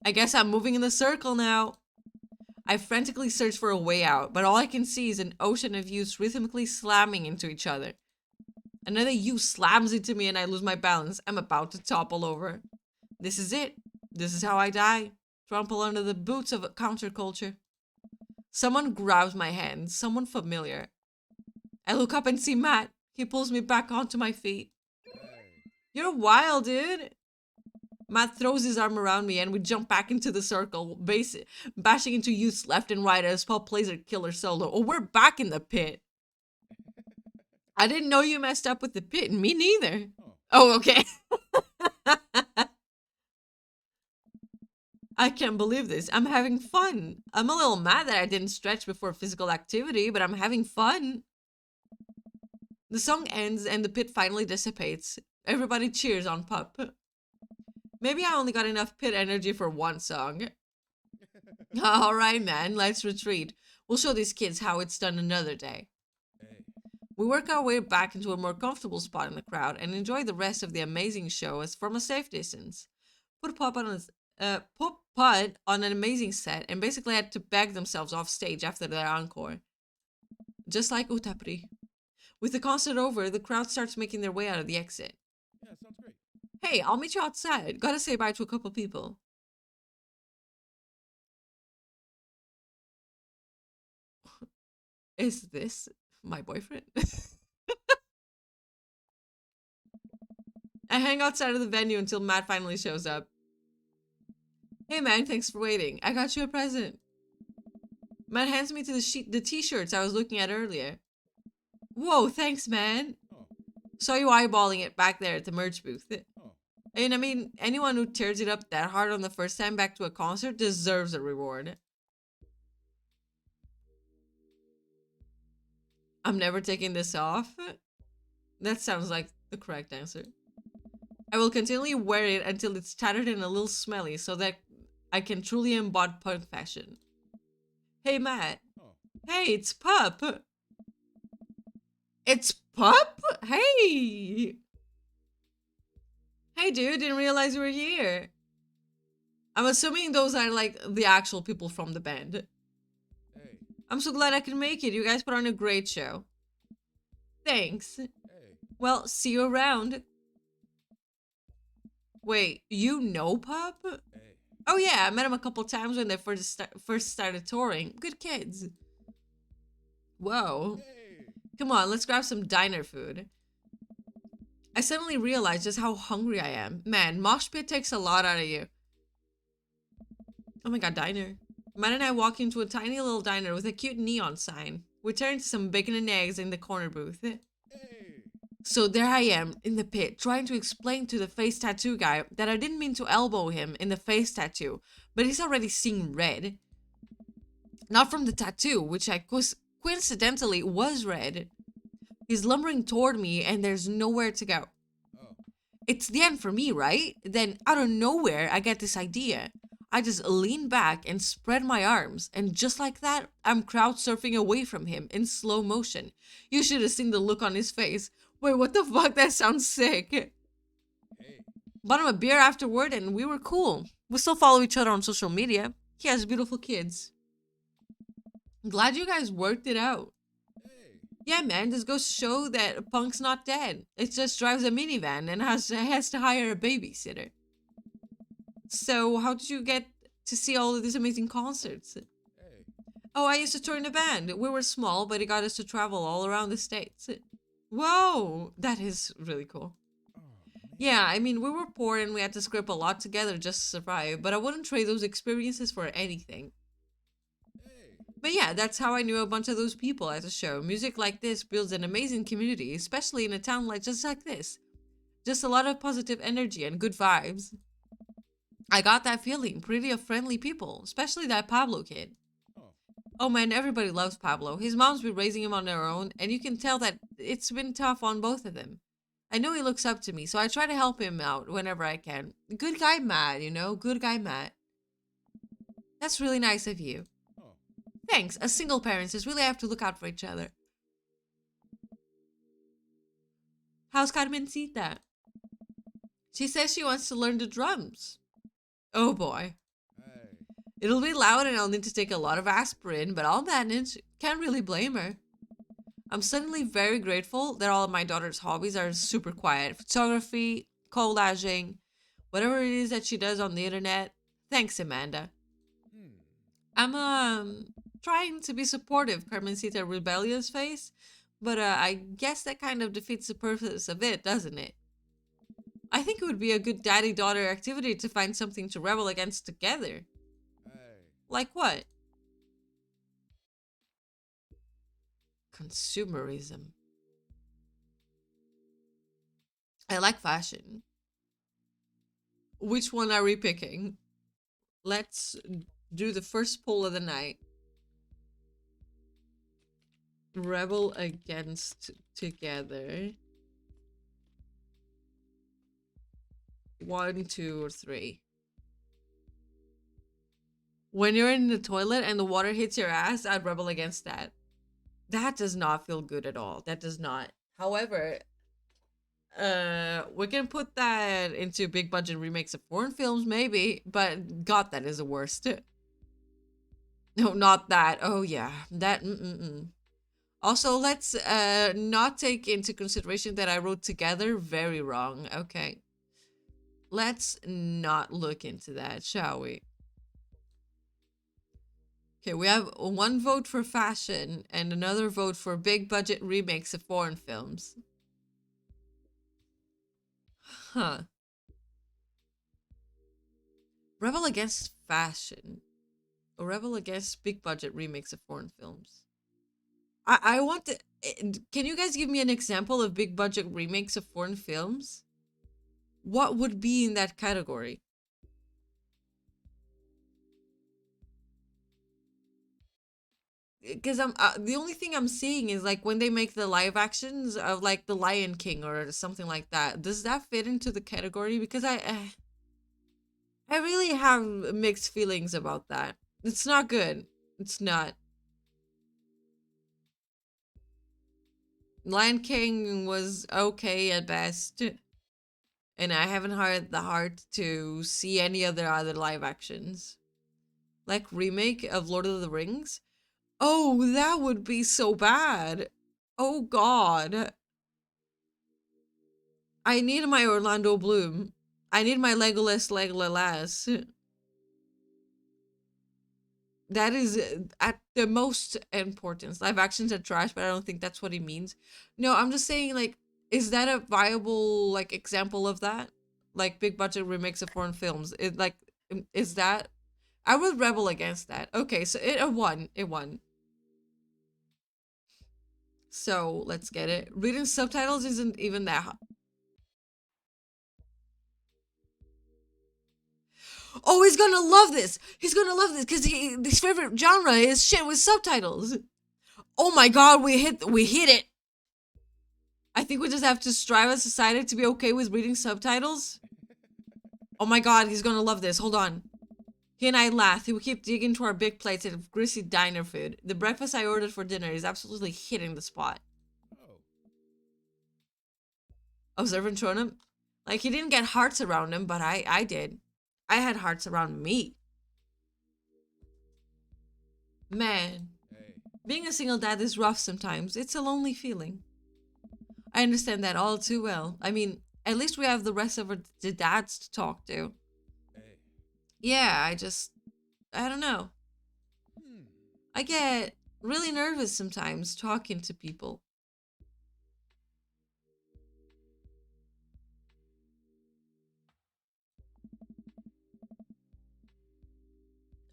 I guess I'm moving in the circle now. I frantically search for a way out, but all I can see is an ocean of youths rhythmically slamming into each other. Another youth slams into me and I lose my balance. I'm about to topple over. This is it. This is how I die. Trample under the boots of counterculture. Someone grabs my hand, someone familiar. I look up and see Matt. He pulls me back onto my feet. You're wild, dude. Matt throws his arm around me and we jump back into the circle, bashing into youths left and right as Paul plays a killer solo. Oh, we're back in the pit. I didn't know you messed up with the pit. Me neither. Oh, okay. I can't believe this. I'm having fun. I'm a little mad that I didn't stretch before physical activity, but I'm having fun. The song ends and the pit finally dissipates. Everybody cheers on Pup. Maybe I only got enough pit energy for one song. Alright, man, let's retreat. We'll show these kids how it's done another day. Hey. We work our way back into a more comfortable spot in the crowd and enjoy the rest of the amazing show as from a safe distance. Put Putt on an amazing set and basically had to beg themselves off stage after their encore. Just like Utapri. With the concert over, the crowd starts making their way out of the exit. Yeah, sounds great. Hey, I'll meet you outside. Gotta say bye to a couple people. Is this my boyfriend? I hang outside of the venue until Matt finally shows up. Hey man, thanks for waiting. I got you a present. Matt hands me to the t-shirts I was looking at earlier. Whoa, thanks man. Oh. Saw you eyeballing it back there at the merch booth. Oh. And I mean, anyone who tears it up that hard on the first time back to a concert deserves a reward. I'm never taking this off. That sounds like the correct answer. I will continually wear it until it's tattered and a little smelly so that I can truly embody punk fashion. Hey Matt. Oh. Hey, it's Pup. It's Pup? Hey. Hey dude, didn't realize you were here. I'm assuming those are like the actual people from the band. Hey. I'm so glad I could make it. You guys put on a great show. Thanks. Hey. Well, see you around. Wait, you know Pup? Hey. Oh yeah, I met him a couple times when they first started touring. Good kids. Whoa. Hey. Come on, let's grab some diner food. I suddenly realized just how hungry I am. Man, mosh pit takes a lot out of you. Oh my god, diner. Matt and I walk into a tiny little diner with a cute neon sign. We turn to some bacon and eggs in the corner booth. Hey. So there I am, in the pit, trying to explain to the face tattoo guy that I didn't mean to elbow him in the face tattoo, but he's already seeing red. Not from the tattoo, which I coincidentally was red. He's lumbering toward me and there's nowhere to go. Oh. It's the end for me, right? Then out of nowhere, I get this idea. I just lean back and spread my arms, and just like that, I'm crowd surfing away from him in slow motion. You should have seen the look on his face. Wait, what the fuck? That sounds sick. Hey. Bought him a beer afterward and we were cool. We still follow each other on social media. He has beautiful kids. I'm glad you guys worked it out. Hey. Yeah, man, this goes to show that punk's not dead. It just drives a minivan and has to hire a babysitter. So, how did you get to see all of these amazing concerts? Hey. Oh, I used to tour in a band. We were small, but it got us to travel all around the States. Whoa, that is really cool. Oh, Yeah, I mean, we were poor and we had to scrape a lot together just to survive, but I wouldn't trade those experiences for anything. Hey. But yeah, that's how I knew a bunch of those people at the show. Music like this builds an amazing community, especially in a town like just like this. Just a lot of positive energy and good vibes. I got that feeling, pretty of friendly people, especially that Pablo kid. Oh. Oh man, everybody loves Pablo. His mom's been raising him on their own, and you can tell that it's been tough on both of them. I know he looks up to me, so I try to help him out whenever I can. Good guy Matt, you know? Good guy Matt. That's really nice of you. Oh. Thanks. As single parents, just really have to look out for each other. How's Carmencita? She says she wants to learn the drums. Oh boy. Hey. It'll be loud and I'll need to take a lot of aspirin, but I'll manage. Can't really blame her. I'm suddenly very grateful that all of my daughter's hobbies are super quiet. Photography, collaging, whatever it is that she does on the internet. Thanks, Amanda. I'm trying to be supportive, Carmencita rebellious face, but I guess that kind of defeats the purpose of it, doesn't it? I think it would be a good daddy-daughter activity to find something to rebel against together. Hey. Like what? Consumerism. I like fashion. Which one are we picking? Let's do the first poll of the night. Rebel against together. 1, 2, or 3. When you're in the toilet and the water hits your ass, I'd rebel against that. That does not feel good at all. That does not. However, we can put that into big budget remakes of foreign films, maybe, but God, that is the worst. No, not that. Oh yeah, that. Also, let's not take into consideration that I wrote together very wrong. Okay, let's not look into that, shall we? Okay, we have one vote for fashion and another vote for big budget remakes of foreign films. Huh. Rebel against fashion. Or rebel against big budget remakes of foreign films. I want to. Can you guys give me an example of big budget remakes of foreign films? What would be in that category? Because I'm the only thing I'm seeing is like when they make the live actions of like the Lion King or something like that. Does that fit into the category? Because I really have mixed feelings about that. It's not good. It's not. Lion King was okay at best, and I haven't had the heart to see any other live actions. Like remake of Lord of the Rings. Oh, that would be so bad. Oh God. I need my Orlando Bloom. I need my Legolas. That is at the most importance. Live actions are trash, but I don't think that's what he means. No, I'm just saying, like, is that a viable like example of that? Like big budget remakes of foreign films. Is that? I would rebel against that. Okay, so it won. It won. So let's get it. Reading subtitles isn't even that hard. Oh, he's gonna love this. He's gonna love this because his favorite genre is shit with subtitles. Oh my God, we hit it. I think we just have to strive as a society to be okay with reading subtitles. Oh my God, he's gonna love this. Hold on. He and I laugh. He will keep digging into our big plates of greasy diner food. The breakfast I ordered for dinner is absolutely hitting the spot. Observant Tronum? Like, he didn't get hearts around him, but I did. I had hearts around me. Man, being a single dad is rough sometimes. It's a lonely feeling. I understand that all too well. I mean, at least we have the rest of the dads to talk to. Yeah, I don't know. I get really nervous sometimes talking to people.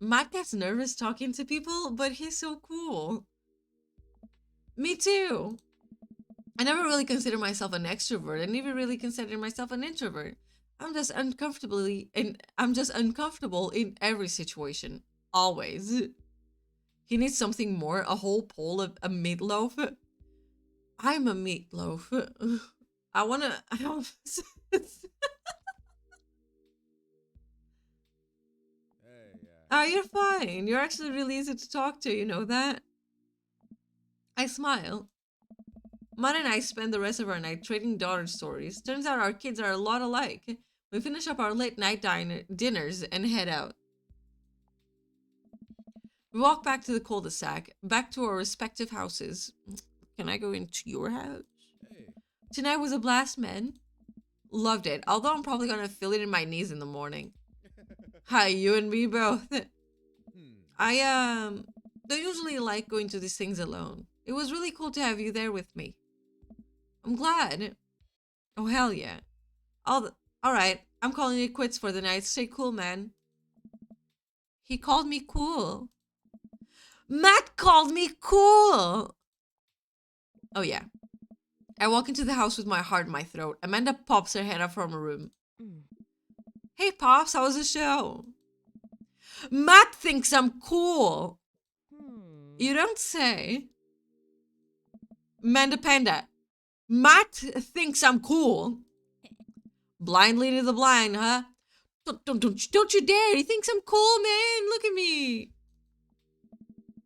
Matt gets nervous talking to people, but he's so cool. Me too. I never really considered myself an extrovert. I never really considered myself an introvert. I'm just uncomfortable in every situation. Always. He needs something more, a whole pole of a meatloaf. I'm a meatloaf. I wanna Oh, you're fine. You're actually really easy to talk to, you know that? I smile. Mud and I spend the rest of our night trading daughter stories. Turns out our kids are a lot alike. We finish up our late night dinners and head out. We walk back to the cul-de-sac, back to our respective houses. Can I go into your house? Tonight was a blast, man. Loved it, although I'm probably gonna feel it in my knees in the morning. Hi, you and me both. I don't usually like going to these things alone. It was really cool to have you there with me. I'm glad. Oh hell yeah. Alright, I'm calling it quits for the night. Stay cool, man. He called me cool. Matt called me cool! Oh yeah. I walk into the house with my heart in my throat. Amanda pops her head up from her room. Hey Pops, how was the show? Matt thinks I'm cool. You don't say. Manda Panda. Matt thinks I'm cool. Blind leading the blind, huh? Don't you dare. He thinks I'm cool, man. Look at me.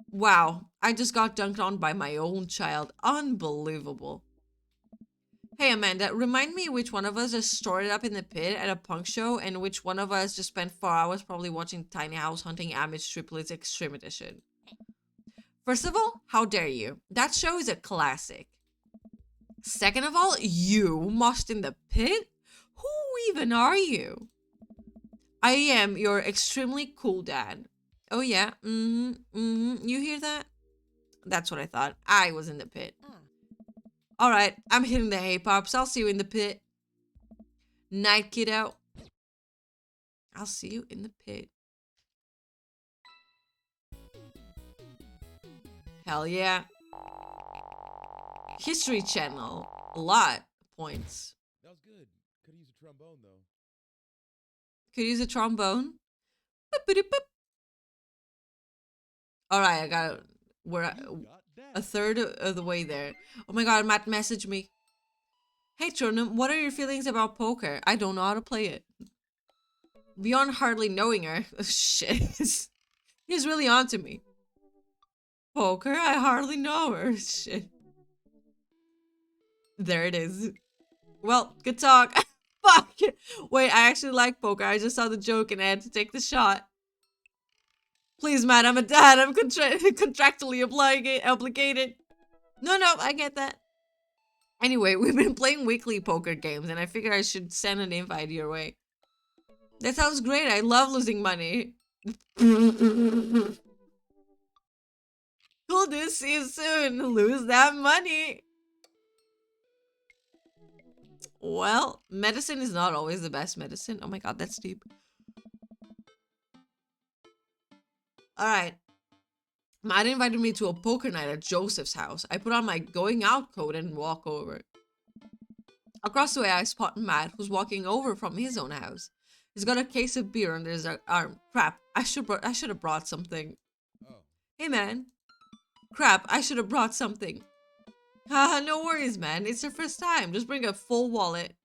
Wow. I just got dunked on by my own child. Unbelievable. Hey, Amanda, remind me which one of us just stored it up in the pit at a punk show and which one of us just spent 4 hours probably watching Tiny House Hunting Amish Triplets Extreme Edition. First of all, how dare you? That show is a classic. Second of all, you moshed in the pit? Who even are you? I am your extremely cool dad. Oh yeah, you hear that? That's what I thought. I was in the pit. Alright, I'm hitting the hay pops. I'll see you in the pit. Night, kiddo. I'll see you in the pit. Hell yeah. History channel. A lot of points. That was good. Could use a trombone though. Could use a trombone. Alright, I got it. We're a third of the way there. Oh my god, Matt messaged me. Hey Tronum, what are your feelings about poker? I don't know how to play it. Beyond hardly knowing her. Shit. He's really onto me. Poker? I hardly know her. Shit. There it is. Well, good talk. Fuck. Wait, I actually like poker. I just saw the joke and I had to take the shot. Please, Matt, I'm a dad. I'm contractually obligated. No, I get that. Anyway, we've been playing weekly poker games and I figured I should send an invite your way. That sounds great. I love losing money. Cool, dude. See you soon. Lose that money. Well, medicine is not always the best medicine. Oh my god, that's deep. Alright. Matt invited me to a poker night at Joseph's house. I put on my going out coat and walk over. Across the way, I spot Matt, who's walking over from his own house. He's got a case of beer under his arm. Crap, I should have brought something. Oh. Hey, man. Crap, I should have brought something. Haha, no worries, man. It's your first time. Just bring a full wallet.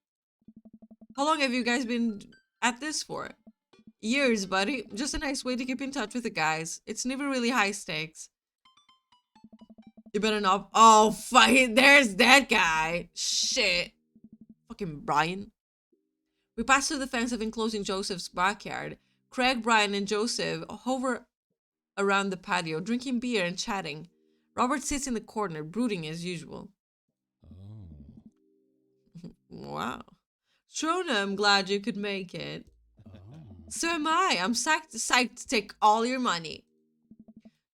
How long have you guys been at this for? Years, buddy. Just a nice way to keep in touch with the guys. It's never really high stakes. You better not. Oh, fuck. There's that guy. Shit. Fucking Brian. We pass through the fence of enclosing Joseph's backyard. Craig, Brian, and Joseph hover around the patio, drinking beer and chatting. Robert sits in the corner, brooding as usual. Oh. Wow. Trona, I'm glad you could make it. Oh. So am I. I'm psyched to take all your money.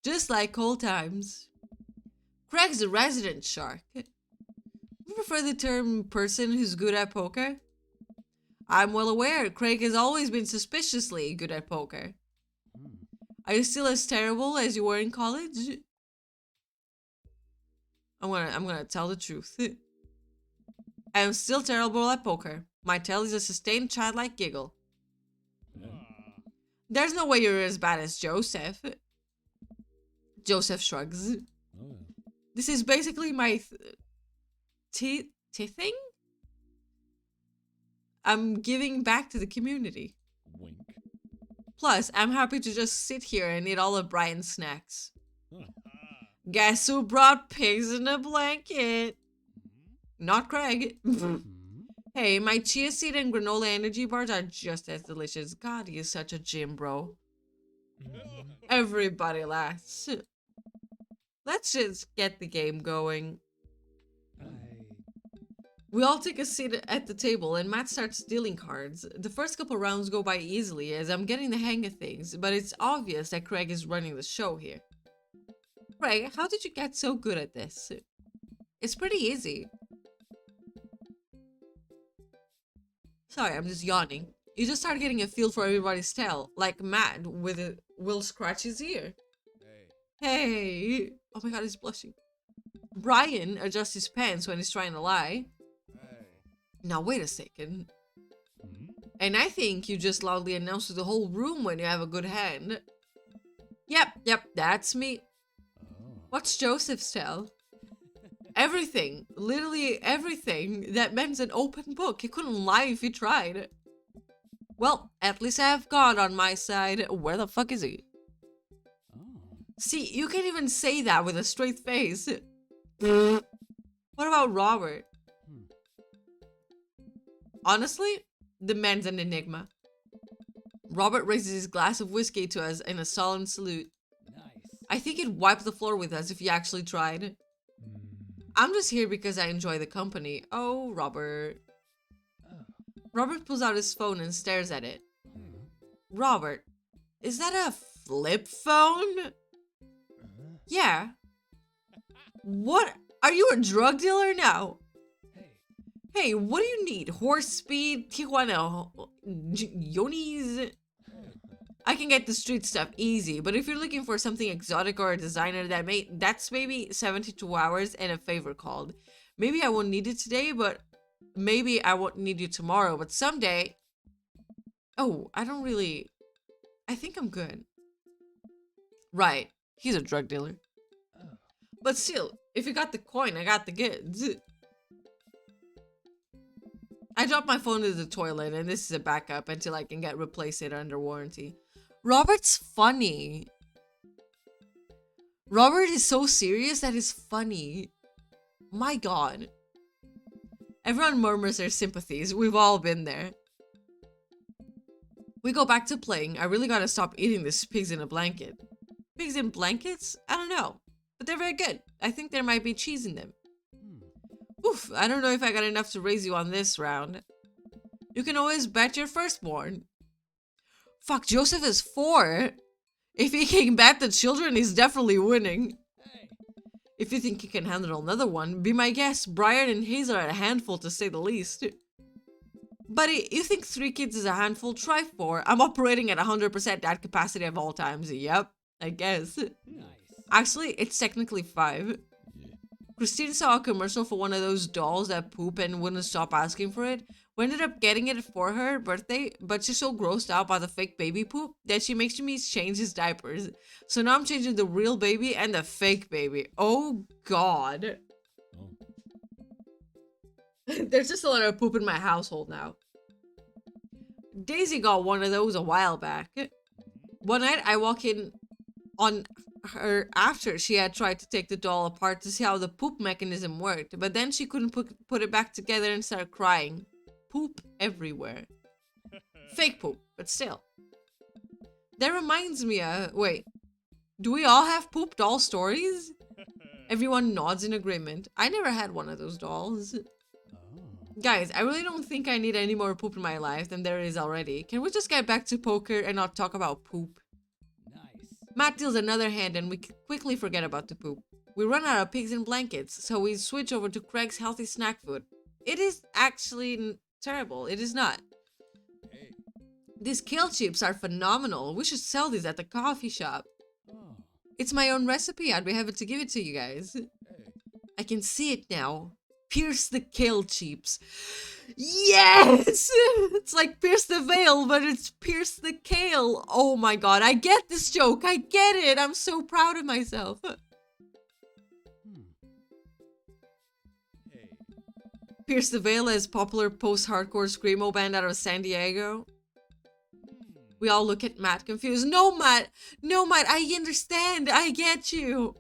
Just like old times. Craig's a resident shark. You prefer the term person who's good at poker? I'm well aware. Craig has always been suspiciously good at poker. Are you still as terrible as you were in college? I'm gonna tell the truth. I am still terrible at poker. My tell is a sustained childlike giggle. There's no way you're as bad as Joseph. Joseph shrugs. Oh. This is basically my thing. I'm giving back to the community. Wink. Plus, I'm happy to just sit here and eat all of Brian's snacks. Guess who brought pigs in a blanket? Not Craig. Hey, my chia seed and granola energy bars are just as delicious. God, he is such a gym bro. Everybody laughs. Let's just get the game going. We all take a seat at the table and Matt starts dealing cards. The first couple rounds go by easily as I'm getting the hang of things, but it's obvious that Craig is running the show here. Craig, how did you get so good at this? It's pretty easy. Sorry, I'm just yawning. You just start getting a feel for everybody's tale, like Matt will scratch his ear. Hey! Oh my god, he's blushing. Brian adjusts his pants when he's trying to lie. Now wait a second. And I think you just loudly announce to the whole room when you have a good hand. Yep, that's me. What's Joseph's tell? everything, literally everything. That man's an open book. He couldn't lie if he tried. Well, at least I have God on my side. Where the fuck is he? See, you can't even say that with a straight face. What about Robert? Honestly, the man's an enigma. Robert raises his glass of whiskey to us in a solemn salute. I think he'd wipe the floor with us if he actually tried. I'm just here because I enjoy the company. Oh, Robert. Robert pulls out his phone and stares at it. Robert, is that a flip phone? Yeah. What? Are you a drug dealer now? Hey, what do you need? Horse speed? Tijuana? Yonis? I can get the street stuff easy, but if you're looking for something exotic or a designer that's maybe 72 hours and a favor called. Maybe I won't need it today, but maybe I won't need you tomorrow, but someday. Oh, I think I'm good. Right, he's a drug dealer. But still, if you got the coin, I got the goods. I dropped my phone into the toilet, and this is a backup until I can replace it under warranty. Robert's funny. Robert is so serious that he's funny. My god. Everyone murmurs their sympathies. We've all been there. We go back to playing. I really gotta stop eating this pigs in a blanket. Pigs in blankets? I don't know. But they're very good. I think there might be cheese in them. Oof, I don't know if I got enough to raise you on this round. You can always bet your firstborn. Fuck, Joseph is 4. If he can bet the children, he's definitely winning. If you think you can handle another one, be my guest. Brian and Hazel are a handful to say the least. Buddy, you think 3 kids is a handful? Try 4. I'm operating at 100% dad capacity of all times. Yep, I guess. Actually, it's technically 5. Christine saw a commercial for one of those dolls that poop and wouldn't stop asking for it. We ended up getting it for her birthday, but she's so grossed out by the fake baby poop that she makes me change his diapers. So now I'm changing the real baby and the fake baby. Oh god. There's just a lot of poop in my household now. Daisy got one of those a while back. One night I walk in on her after she had tried to take the doll apart to see how the poop mechanism worked, but then she couldn't put it back together and started crying. Poop everywhere. Fake poop, but still. That reminds me, wait. Do we all have poop doll stories? Everyone nods in agreement. I never had one of those dolls. Guys, I really don't think I need any more poop in my life than there is already. Can we just get back to poker and not talk about poop? Matt deals another hand and we quickly forget about the poop. We run out of pigs in blankets, so we switch over to Craig's healthy snack food. It is actually terrible. It is not. These kale chips are phenomenal. We should sell these at the coffee shop. It's my own recipe. I'd be happy to give it to you guys. I can see it now. Pierce the kale chips. Yes! It's like pierce the veil, but it's pierce the kale. Oh my god, I get this joke. I get it. I'm so proud of myself. Pierce the Veil is popular post-hardcore screamo band out of San Diego. We all look at Matt confused. No, Matt, I understand. I get you.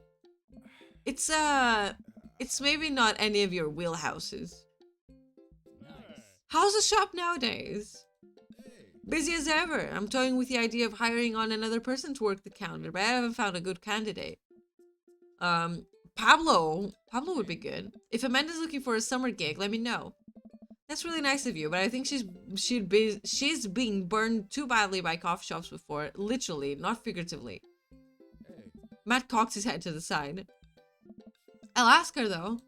It's maybe not any of your wheelhouses. How's the shop nowadays? Busy as ever. I'm toying with the idea of hiring on another person to work the counter, but I haven't found a good candidate. Pablo would be good. If Amanda's looking for a summer gig, let me know. That's really nice of you, but I think she's being burned too badly by coffee shops before, literally, not figuratively. Matt cocks his head to the side. I'll ask her though.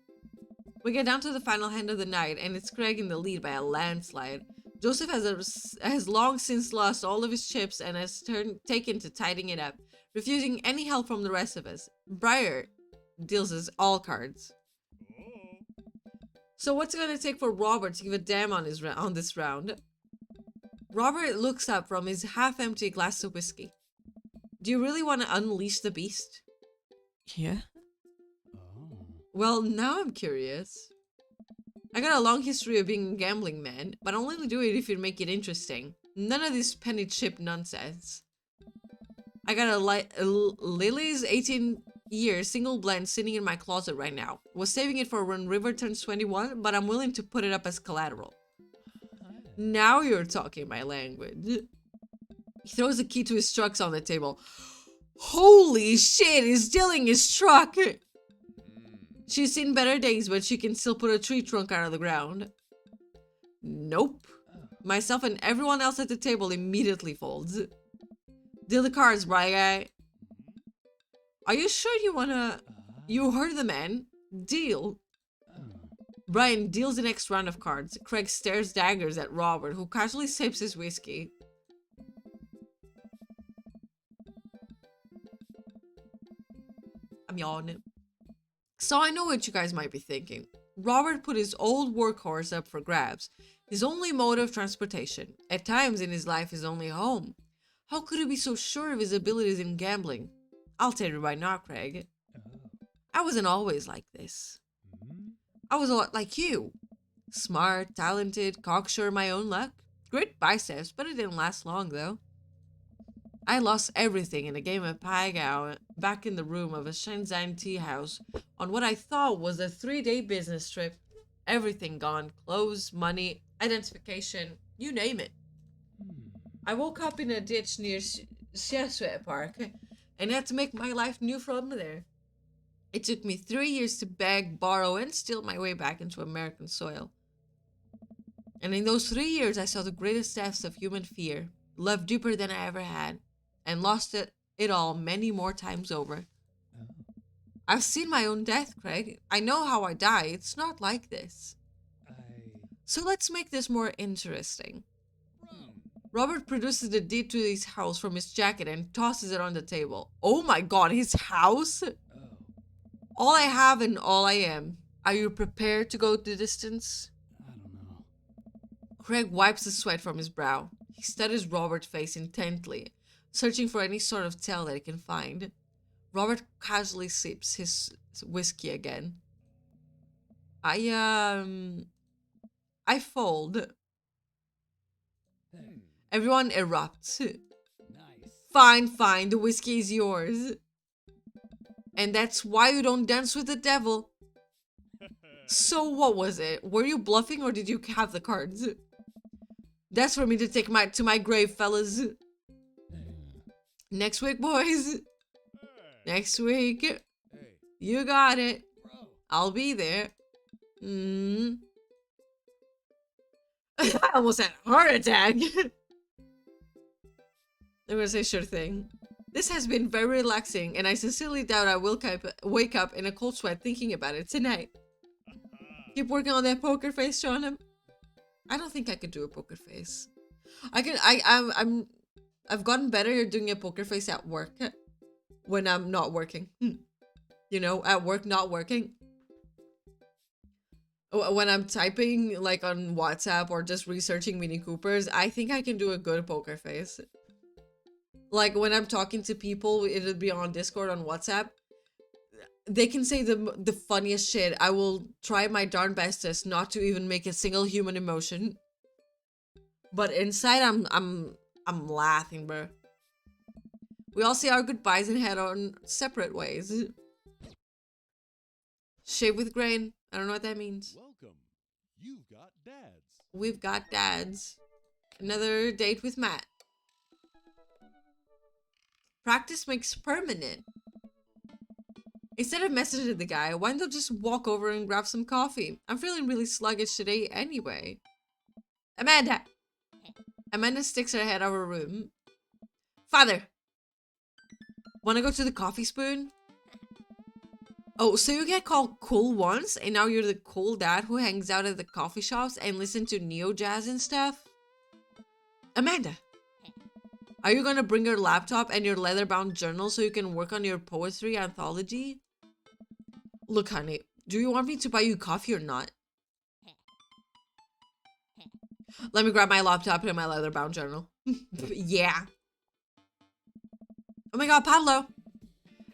We get down to the final hand of the night, and it's Craig in the lead by a landslide. Joseph has long since lost all of his chips and has taken to tidying it up, refusing any help from the rest of us. Briar deals us all cards. So what's it gonna take for Robert to give a damn on this round? Robert looks up from his half-empty glass of whiskey. Do you really want to unleash the beast? Yeah? Well, now I'm curious. I got a long history of being a gambling man, but I'll only do it if you make it interesting. None of this penny chip nonsense. I got a Lily's 18-year single blend sitting in my closet right now. Was saving it for when River turns 21, but I'm willing to put it up as collateral. Now you're talking my language. He throws the key to his trucks on the table. Holy shit, he's stealing his truck! She's seen better days, but she can still put a tree trunk out of the ground. Nope. Myself and everyone else at the table immediately folds. Deal the cards, right guy? Are you sure you wanna... You heard the man. Deal. Brian deals the next round of cards. Craig stares daggers at Robert, who casually sips his whiskey. I'm yawning. So I know what you guys might be thinking. Robert put his old workhorse up for grabs. His only mode of transportation. At times in his life, his only home. How could he be so sure of his abilities in gambling? I'll tell you right now, Craig. I wasn't always like this. I was a lot like you. Smart, talented, cocksure my own luck. Great biceps, but it didn't last long though. I lost everything in a game of Pai back in the room of a Shenzhen tea house on what I thought was a 3-day business trip. Everything gone. Clothes, money, identification, you name it. I woke up in a ditch near Xiaoshui Park and had to make my life new from there. It took me 3 years to beg, borrow, and steal my way back into American soil. And in those 3 years, I saw the greatest depths of human fear, love deeper than I ever had, and lost it all many more times over. I've seen my own death, Craig. I know how I die. It's not like this. So let's make this more interesting. Robert produces the deed to his house from his jacket and tosses it on the table. Oh my god, his house? All I have and all I am. Are you prepared to go the distance? I don't know. Craig wipes the sweat from his brow. He studies Robert's face intently, searching for any sort of tell that he can find. Robert casually sips his whiskey again. I fold. Everyone erupts. Nice. Fine, the whiskey is yours. And that's why you don't dance with the devil. So what was it? Were you bluffing or did you have the cards? That's for me to take to my grave, fellas. Next week, boys. Next week. Hey, You got it. bro. I'll be there. I almost had a heart attack. I'm gonna say sure thing. This has been very relaxing, and I sincerely doubt I will wake up in a cold sweat thinking about it tonight. Keep working on that poker face, Sean. I don't think I could do a poker face. I've gotten better at doing a poker face at work when I'm not working. You know, at work not working. When I'm typing like on WhatsApp or just researching Mini Coopers, I think I can do a good poker face. Like when I'm talking to people, it'll be on Discord, on WhatsApp. They can say the funniest shit. I will try my darn bestest not to even make a single human emotion. But inside, I'm laughing, bro. We all say our goodbyes and head on separate ways. Shave with grain. I don't know what that means. Welcome. You've got dads. We've got dads. Another date with Matt. Practice makes permanent. Instead of messaging the guy, why don't just walk over and grab some coffee? I'm feeling really sluggish today anyway. Amanda! Amanda sticks her head out of her room. Father! Wanna go to the coffee spoon? Oh, so you get called cool once, and now you're the cool dad who hangs out at the coffee shops and listen to neo-jazz and stuff? Amanda! Are you gonna bring your laptop and your leather-bound journal so you can work on your poetry anthology? Look, honey, do you want me to buy you coffee or not? Let me grab my laptop and my leather-bound journal. Yeah. Oh my god, Pablo!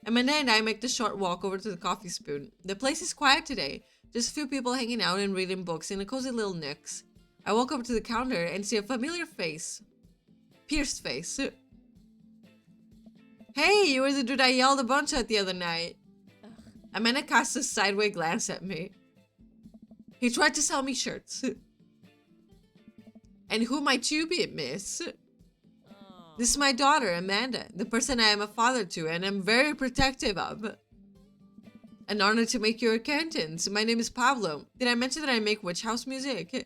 Amanda and I make the short walk over to the Coffee Spoon. The place is quiet today. Just a few people hanging out and reading books in a cozy little nooks. I walk over to the counter and see a familiar face. Pierced face. Hey, you were the dude I yelled a bunch at the other night. Amanda casts a sideways glance at me. He tried to sell me shirts. And who might you be, miss? This is my daughter, Amanda, the person I am a father to and am very protective of. An honor to make your acquaintance. My name is Pablo. Did I mention that I make witch house music?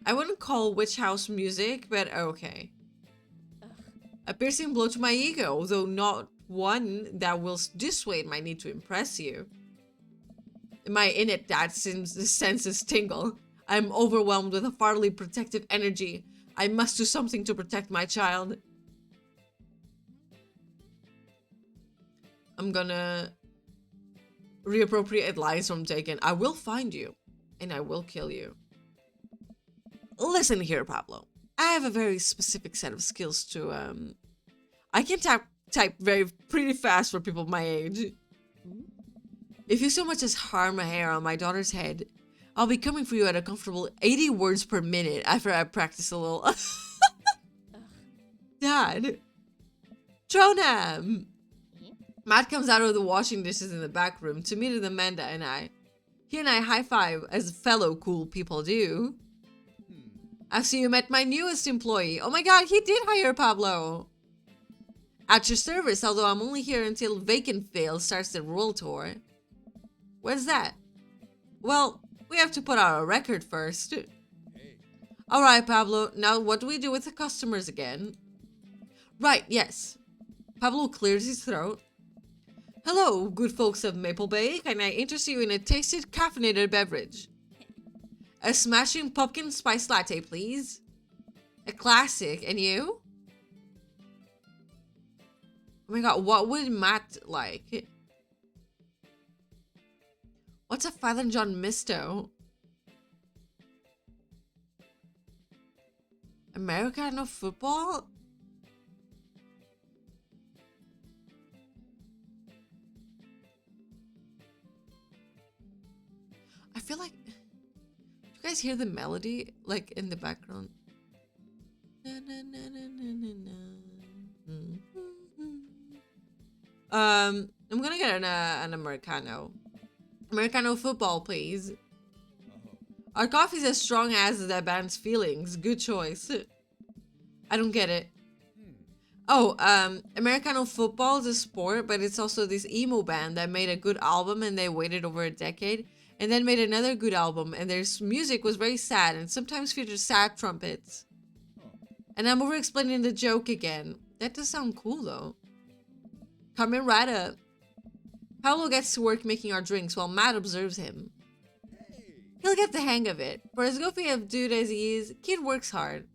I wouldn't call witch house music, but okay. A piercing blow to my ego, though not one that will dissuade my need to impress you. My innate dad senses tingle. I am overwhelmed with a fatherly protective energy. I must do something to protect my child. I'm gonna reappropriate lines from Taken. I will find you, and I will kill you. Listen here, Pablo. I have a very specific set of skills to, I can type pretty fast for people my age. If you so much as harm a hair on my daughter's head, I'll be coming for you at a comfortable 80 words per minute after I practice a little. Dad. Tronam. Matt comes out of the washing dishes in the back room to meet with Amanda and I. He and I high five as fellow cool people do. I see you met my newest employee. Oh my god, he did hire Pablo. At your service, although I'm only here until Vacant Vale starts the world tour. Where's that? Well, we have to put out a record first. Alright, Pablo, now what do we do with the customers again? Right, yes. Pablo clears his throat. Hello, good folks of Maple Bay. Can I interest you in a tasted caffeinated beverage? A smashing pumpkin spice latte, please. A classic. And you? Oh my god, what would Matt like? What's a Father John Misto? Americano football? I feel like... Do you guys hear the melody, like, in the background? I'm gonna get an Americano. Americano football, please. Our coffee's as strong as the band's feelings. Good choice. I don't get it. Oh, Americano football is a sport, but it's also this emo band that made a good album and they waited over a decade and then made another good album, and their music was very sad and sometimes featured sad trumpets. And I'm over explaining the joke again. That does sound cool though. Coming right up. Paolo gets to work making our drinks while Matt observes him. He'll get the hang of it. For as goofy a dude as he is, kid works hard.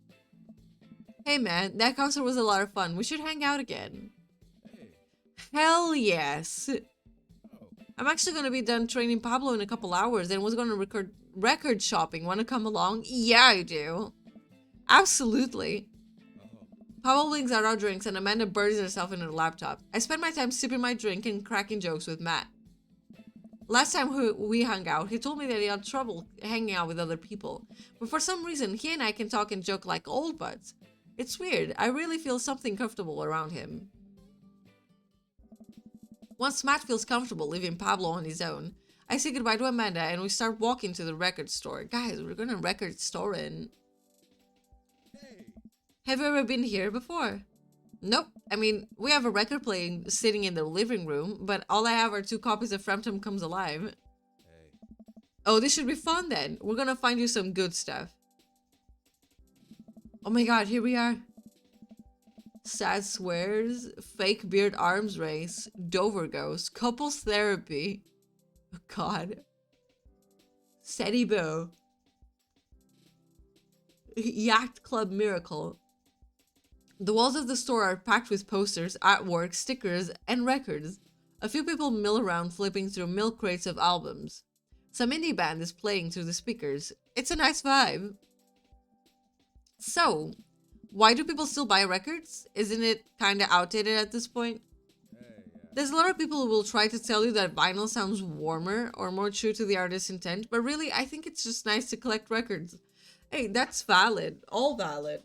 Hey man, that concert was a lot of fun. We should hang out again. Hell yes. I'm actually going to be done training Pablo in a couple hours and was going to record shopping. Want to come along? Yeah, I do. Absolutely. Pablo blinks out our drinks and Amanda buries herself in her laptop. I spend my time sipping my drink and cracking jokes with Matt. Last time we hung out, he told me that he had trouble hanging out with other people. But for some reason, he and I can talk and joke like old buds. It's weird. I really feel something comfortable around him. Once Matt feels comfortable leaving Pablo on his own, I say goodbye to Amanda and we start walking to the record store. Guys, we're gonna record store in. Have you ever been here before? Nope. I mean, we have a record playing sitting in the living room, but all I have are 2 copies of Frampton Comes Alive. Oh, this should be fun then. We're gonna find you some good stuff. Oh my god, here we are. Sad Swears, Fake Beard Arms Race, Dover Ghost, Couples Therapy. Oh god. Steady Bow. Yacht Club Miracle. The walls of the store are packed with posters, artwork, stickers, and records. A few people mill around flipping through milk crates of albums. Some indie band is playing through the speakers. It's a nice vibe. So, why do people still buy records? Isn't it kinda outdated at this point? There's a lot of people who will try to tell you that vinyl sounds warmer or more true to the artist's intent, but really, I think it's just nice to collect records. Hey, that's valid. All valid.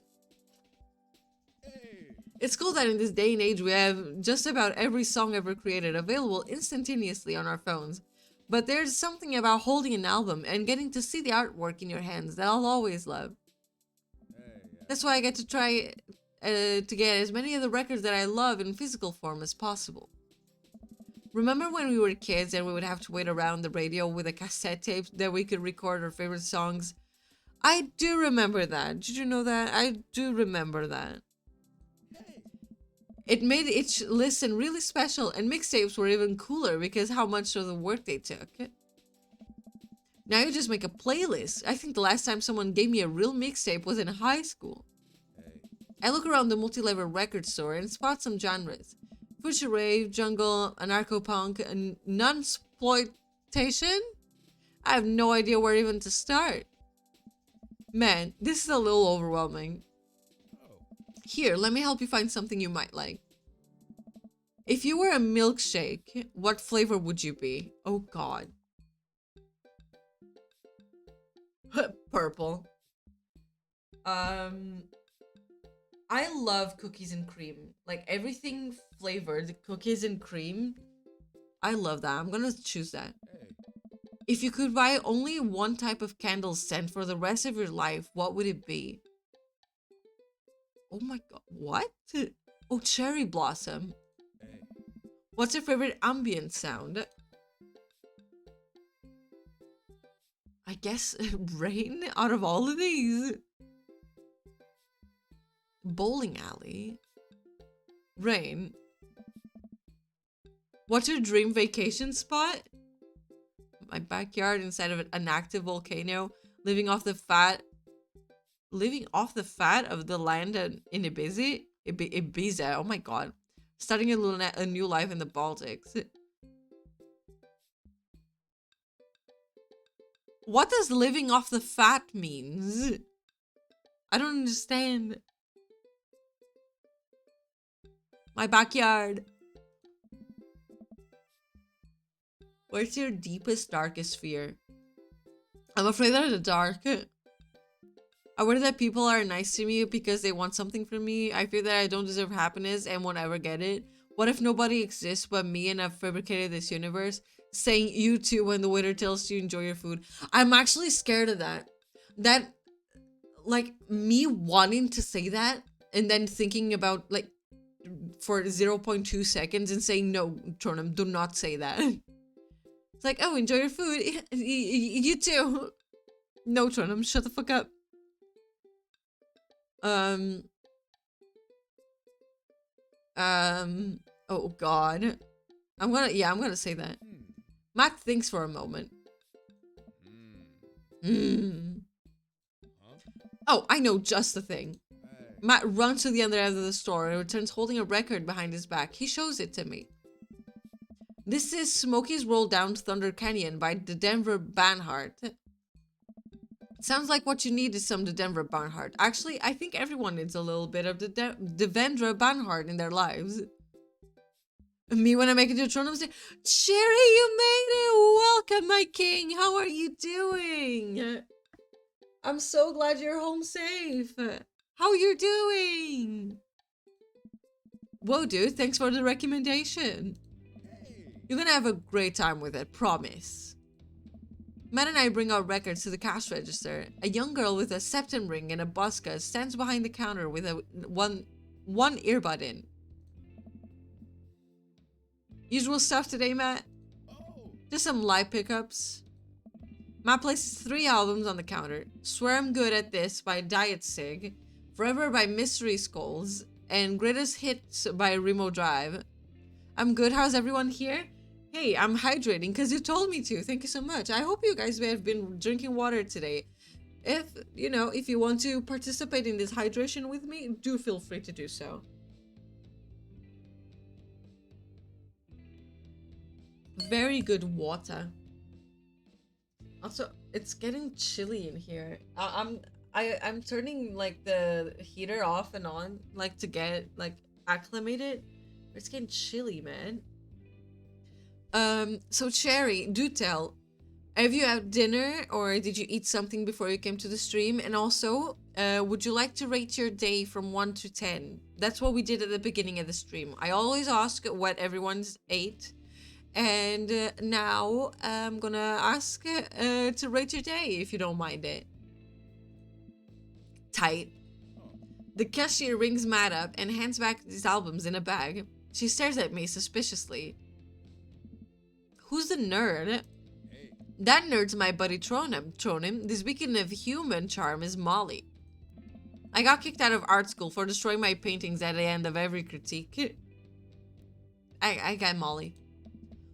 It's cool that in this day and age we have just about every song ever created available instantaneously on our phones. But there's something about holding an album and getting to see the artwork in your hands that I'll always love. That's why I get to try to get as many of the records that I love in physical form as possible. Remember when we were kids and we would have to wait around the radio with a cassette tape that we could record our favorite songs? I do remember that. Did you know that? I do remember that. It made each listen really special, and mixtapes were even cooler because how much of the work they took. Now you just make a playlist. I think the last time someone gave me a real mixtape was in high school. I look around the multi-level record store and spot some genres. Future rave, jungle, anarcho-punk, and nunsploitation? I have no idea where even to start. Man, this is a little overwhelming. Here, let me help you find something you might like. If you were a milkshake, what flavor would you be? Oh god. Purple. I love cookies and cream. Like everything flavored, cookies and cream. I love that. I'm gonna choose that. If you could buy only one type of candle scent for the rest of your life, what would it be? Oh my god, what? Oh, cherry blossom. What's your favorite ambient sound? I guess rain out of all of these. Bowling alley. Rain. What's your dream vacation spot? My backyard inside of an active volcano, living off the fat of the land in Ibiza. Oh my god. Starting a new life in the Baltics. What does living off the fat means? I don't understand. My backyard. Where's your deepest, darkest fear? I'm afraid of the dark. I worry that people are nice to me because they want something from me. I fear that I don't deserve happiness and won't ever get it. What if nobody exists but me and I've fabricated this universe? Saying you too when the waiter tells you enjoy your food. I'm actually scared of that. That, like, me wanting to say that and then thinking about, like, for 0.2 seconds and saying, no, Tronum, do not say that. It's like, oh, enjoy your food. You too. No, Tronum, shut the fuck up. Oh god. I'm gonna say that. Matt thinks for a moment. Oh, I know just the thing. Matt runs to the other end of the store and returns holding a record behind his back. He shows it to me. This is Smokey's Roll Down Thunder Canyon by the Denver Banhart. Sounds like what you need is some the Denver Banhart. Actually, I think everyone needs a little bit of the Devendra Banhart in their lives. Me when I make it to Toronto, say, Cherry, you made it! Welcome, my king! How are you doing? I'm so glad you're home safe. How you doing? Whoa, dude, thanks for the recommendation. You're gonna have a great time with it, promise. Matt and I bring our records to the cash register. A young girl with a septum ring and a buska stands behind the counter with a one earbud in. Usual stuff today, Matt? Just some live pickups. Matt places 3 albums on the counter. Swear I'm Good at This by Diet Sig, Forever by Mystery Skulls, and Greatest Hits by Remo Drive. I'm good, how's everyone here? Hey, I'm hydrating because you told me to. Thank you so much. I hope you guys have been drinking water today. If, if you want to participate in this hydration with me, do feel free to do so. Very good water. Also, it's getting chilly in here. I'm turning like the heater off and on, like to get like acclimated. It's getting chilly, man. So Cherry, do tell. Have you had dinner or did you eat something before you came to the stream? And also, would you like to rate your day from 1 to 10? That's what we did at the beginning of the stream. I always ask what everyone's ate. And now I'm gonna ask to rate your day if you don't mind it. Tight. The cashier rings Matt up and hands back these albums in a bag. She stares at me suspiciously. Who's the nerd? That nerd's my buddy Tronim. This beacon of human charm is Molly. I got kicked out of art school for destroying my paintings at the end of every critique. I got Molly.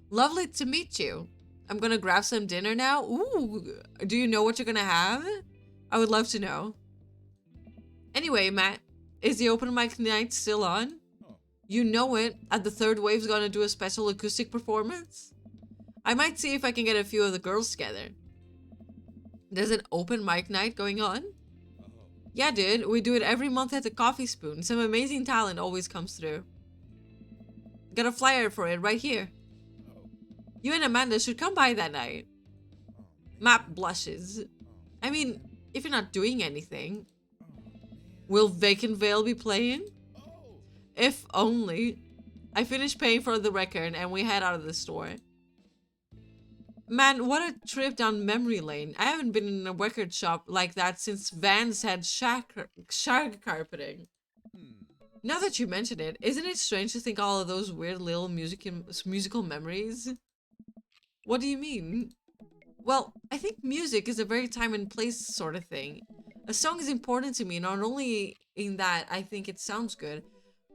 Lovely to meet you. I'm gonna grab some dinner now. Ooh, do you know what you're gonna have? I would love to know. Anyway, Matt, is the open mic night still on? You know it, at the third wave's gonna do a special acoustic performance. I might see if I can get a few of the girls together. There's an open mic night going on? Yeah, dude, we do it every month at the Coffee Spoon. Some amazing talent always comes through. Got a flyer for it right here. You and Amanda should come by that night. Matt blushes. I mean, if you're not doing anything. Will Vacant Veil be playing? If only. I finished paying for the record and we head out of the store. Man, what a trip down memory lane. I haven't been in a record shop like that since Vans had shag carpeting. Now that you mention it, isn't it strange to think all of those weird little musical memories? What do you mean? Well, I think music is a very time and place sort of thing. A song is important to me, not only in that I think it sounds good,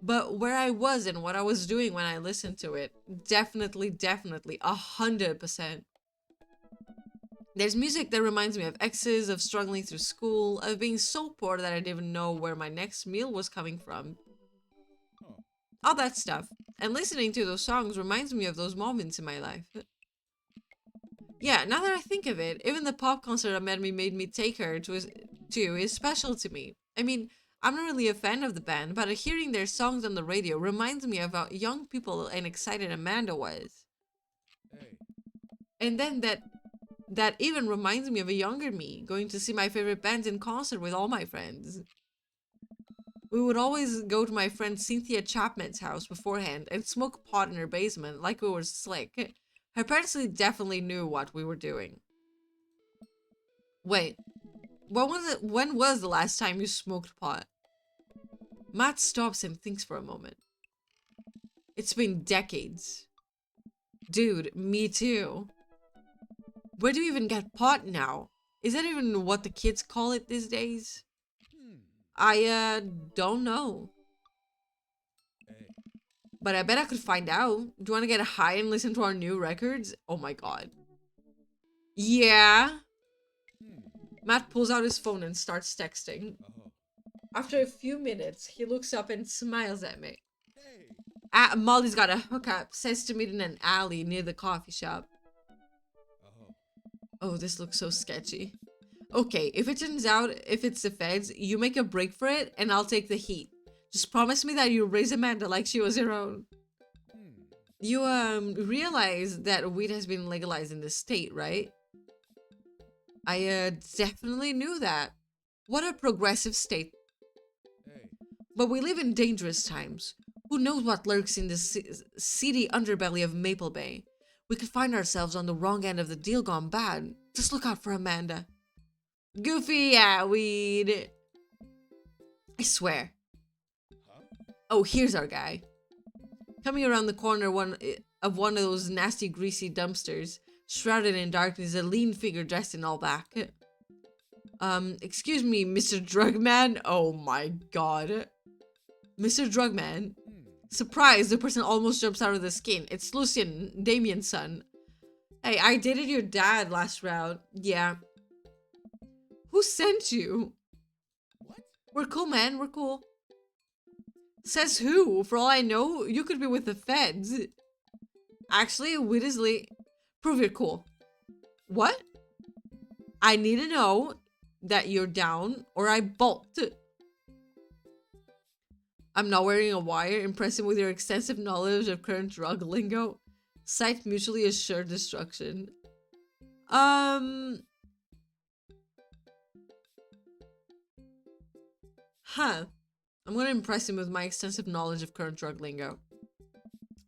but where I was and what I was doing when I listened to it. Definitely, 100%. There's music that reminds me of exes, of struggling through school, of being so poor that I didn't even know where my next meal was coming from. All that stuff. And listening to those songs reminds me of those moments in my life. Yeah, now that I think of it, even the pop concert Amanda made me take her to is special to me. I mean, I'm not really a fan of the band, but hearing their songs on the radio reminds me of how young people and excited Amanda was. And then that even reminds me of a younger me, going to see my favorite bands in concert with all my friends. We would always go to my friend Cynthia Chapman's house beforehand and smoke pot in her basement like we were slick. Her parents definitely knew what we were doing. Wait, when was the last time you smoked pot? Matt stops and thinks for a moment. It's been decades. Dude, me too. Where do you even get pot now? Is that even what the kids call it these days? I don't know. But I bet I could find out. Do you want to get high and listen to our new records? Oh my god. Yeah. Matt pulls out his phone and starts texting. After a few minutes, he looks up and smiles at me. Molly's got a hookup. Says to meet in an alley near the coffee shop. Oh, this looks so sketchy. Okay, if it turns out if it's the feds, you make a break for it and I'll take the heat. Just promise me that you raise Amanda like she was your own. You, realize that weed has been legalized in the state, right? I, definitely knew that. What a progressive state. But we live in dangerous times. Who knows what lurks in the seedy underbelly of Maple Bay? We could find ourselves on the wrong end of the deal gone bad. Just look out for Amanda. Goofy, yeah, weed. I swear. Oh, here's our guy. Coming around the corner of one of those nasty, greasy dumpsters, shrouded in darkness, a lean figure dressed in all black. Excuse me, Mr. Drugman? Oh my god. Mr. Drugman? Surprise, the person almost jumps out of the skin. It's Lucian, Damien's son. Hey, I dated your dad last round. Yeah. Who sent you? What? We're cool, man. We're cool. Says who? For all I know, you could be with the feds. Actually, Whittlesey, prove you're cool. What? I need to know that you're down or I bolt. I'm not wearing a wire. Impress him with your extensive knowledge of current drug lingo. Cite mutually assured destruction. Huh. I'm gonna impress him with my extensive knowledge of current drug lingo.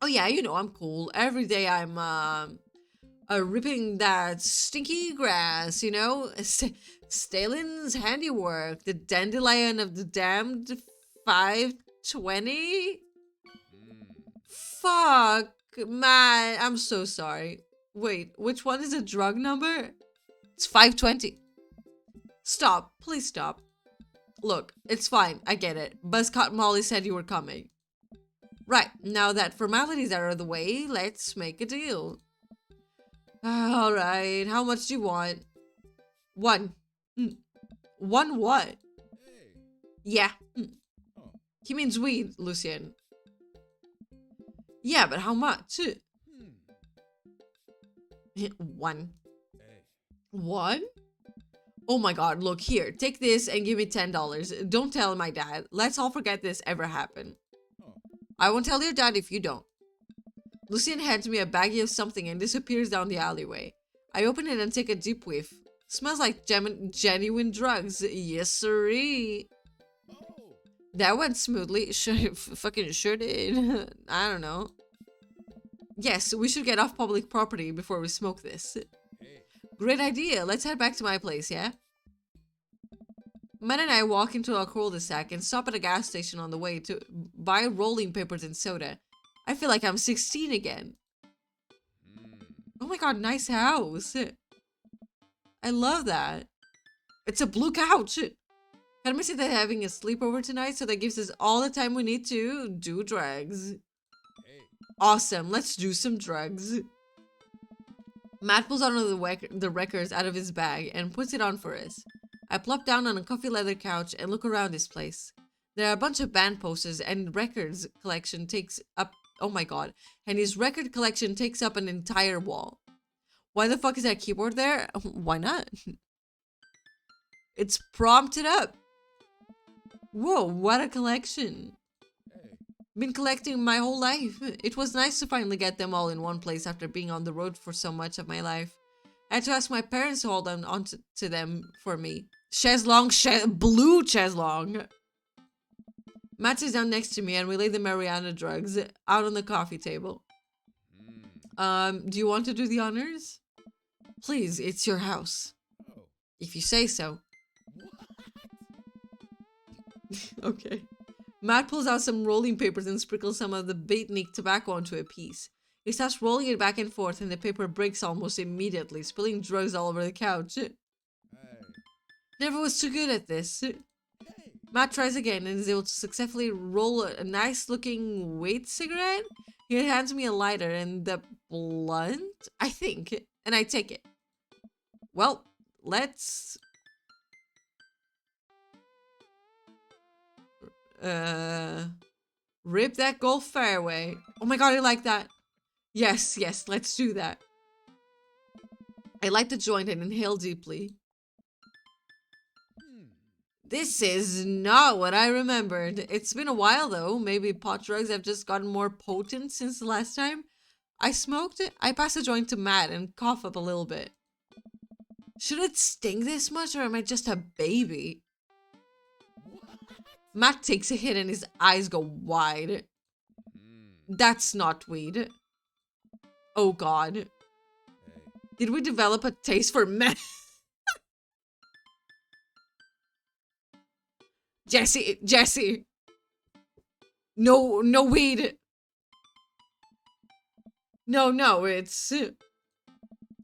Oh yeah, you know, I'm cool. Every day I'm, ripping that stinky grass, you know? Stalin's handiwork, the dandelion of the damned 520? Fuck, man, I'm so sorry. Wait, which one is a drug number? It's 520. Stop, please stop. Look, it's fine, I get it. Buzzcut Molly said you were coming. Right, now that formalities are out of the way, let's make a deal. Alright, how much do you want? One. One what? Hey. Yeah. Oh. He means weed, Lucien. Yeah, but how much? One. Hey. One? Oh my god, look here. Take this and give me $10. Don't tell my dad. Let's all forget this ever happened. Oh. I won't tell your dad if you don't. Lucien hands me a baggie of something and disappears down the alleyway. I open it and take a deep whiff. Smells like genuine drugs. Yes, sirree. Oh. That went smoothly. Fucking sure did. I don't know. Yes, we should get off public property before we smoke this. Hey. Great idea. Let's head back to my place, yeah? Matt and I walk into a cul-de-sac and stop at a gas station on the way to buy rolling papers and soda. I feel like I'm 16 again. Oh my god, nice house. I love that. It's a blue couch. Can we say they're having a sleepover tonight so that gives us all the time we need to do drugs? Hey. Awesome, let's do some drugs. Matt pulls out one of the records out of his bag and puts it on for us. I plop down on a comfy leather couch and look around this place. There are a bunch of band posters and records collection takes up, oh my god, and his record collection takes up an entire wall. Why the fuck is that keyboard there? Why not? It's prompted up. Whoa, what a collection. Hey. Been collecting my whole life. It was nice to finally get them all in one place after being on the road for so much of my life. I had to ask my parents to hold on to them for me. Blue Cheslong. Matt sits down next to me and we lay the Mariana drugs out on the coffee table. Do you want to do the honors? Please, it's your house. Oh. If you say so. What? Okay. Matt pulls out some rolling papers and sprinkles some of the Beatnik tobacco onto a piece. He starts rolling it back and forth and the paper breaks almost immediately, spilling drugs all over the couch. Hey. Never was too good at this. Hey. Matt tries again and is able to successfully roll a nice looking weight cigarette. He hands me a lighter and the blunt, I think, and I take it. Well, let's... rip that golf fairway. Oh my god, I like that. Yes, yes, let's do that. I light the joint and inhale deeply. This is not what I remembered. It's been a while though. Maybe pot drugs have just gotten more potent since the last time I smoked it. I pass the joint to Matt and cough up a little bit. Should it sting this much or am I just a baby? Matt takes a hit and his eyes go wide. That's not weed. Oh god. Hey. Did we develop a taste for meth? Jesse. No weed. No, it's...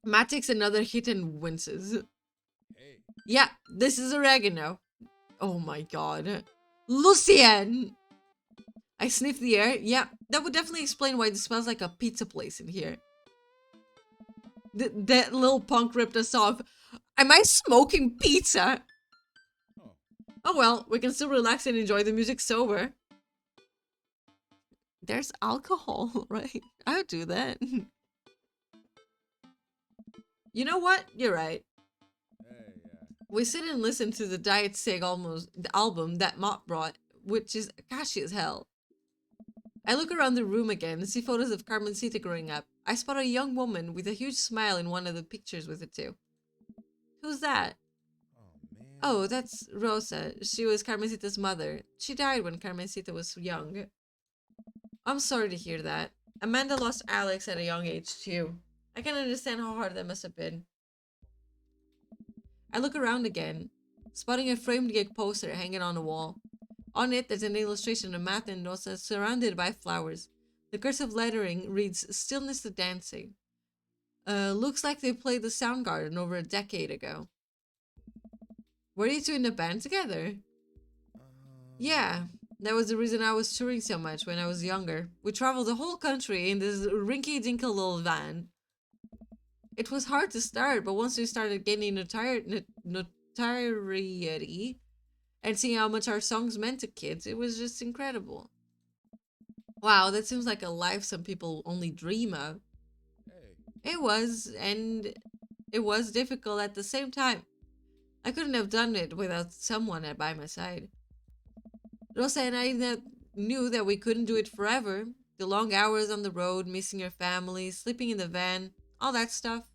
Matt takes another hit and winces. Hey. Yeah, this is oregano. Oh my god. Lucien! I sniff the air. Yeah, that would definitely explain why it smells like a pizza place in here. That little punk ripped us off. Am I smoking pizza? Oh. Oh well, we can still relax and enjoy the music sober. There's alcohol, right? I would do that. You know what? You're right. Hey. Yeah. We sit and listen to the Diet Sig the album that Mott brought, which is catchy as hell. I look around the room again and see photos of Carmencita growing up. I spot a young woman with a huge smile in one of the pictures with it too. Who's that? Oh, man. Oh, that's Rosa. She was Carmencita's mother. She died when Carmencita was young. I'm sorry to hear that. Amanda lost Alex at a young age too. I can understand how hard that must have been. I look around again, spotting a framed gig poster hanging on a wall. On it, there's an illustration of Matt and Rosa surrounded by flowers. The cursive lettering reads, "Stillness to Dancing." Looks like they played the Soundgarden over a decade ago. Were you two in a band together? Yeah, that was the reason I was touring so much when I was younger. We traveled the whole country in this rinky-dinky little van. It was hard to start, but once we started gaining notoriety and seeing how much our songs meant to kids, it was just incredible. Wow, that seems like a life some people only dream of. Hey. It was, and it was difficult at the same time. I couldn't have done it without someone by my side. Rosa and I knew that we couldn't do it forever. The long hours on the road, missing your family, sleeping in the van, all that stuff.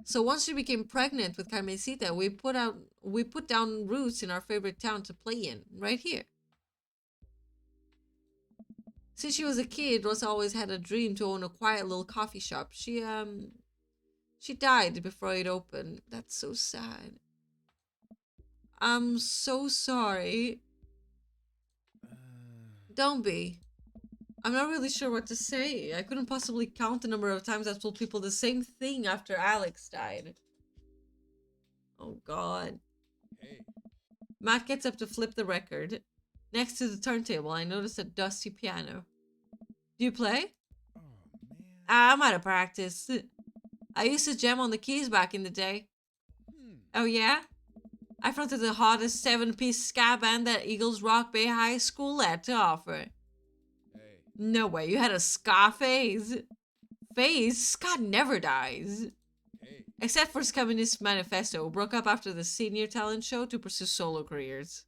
So once she became pregnant with Carmencita, we put down roots in our favorite town to play in, right here. Since she was a kid, Rosa always had a dream to own a quiet little coffee shop. She died before it opened. That's so sad. I'm so sorry. Don't be. I'm not really sure what to say. I couldn't possibly count the number of times I've told people the same thing after Alex died. Oh god. Hey. Matt gets up to flip the record. Next to the turntable, I notice a dusty piano. Do you play? Oh, man. I'm out of practice. I used to jam on the keys back in the day. Oh yeah? I fronted the hottest 7-piece ska band that Eagles Rock Bay High School had to offer. Hey. No way, you had a ska phase. Phase? Ska never dies. Hey. Except for Communist Manifesto, who broke up after the senior talent show to pursue solo careers.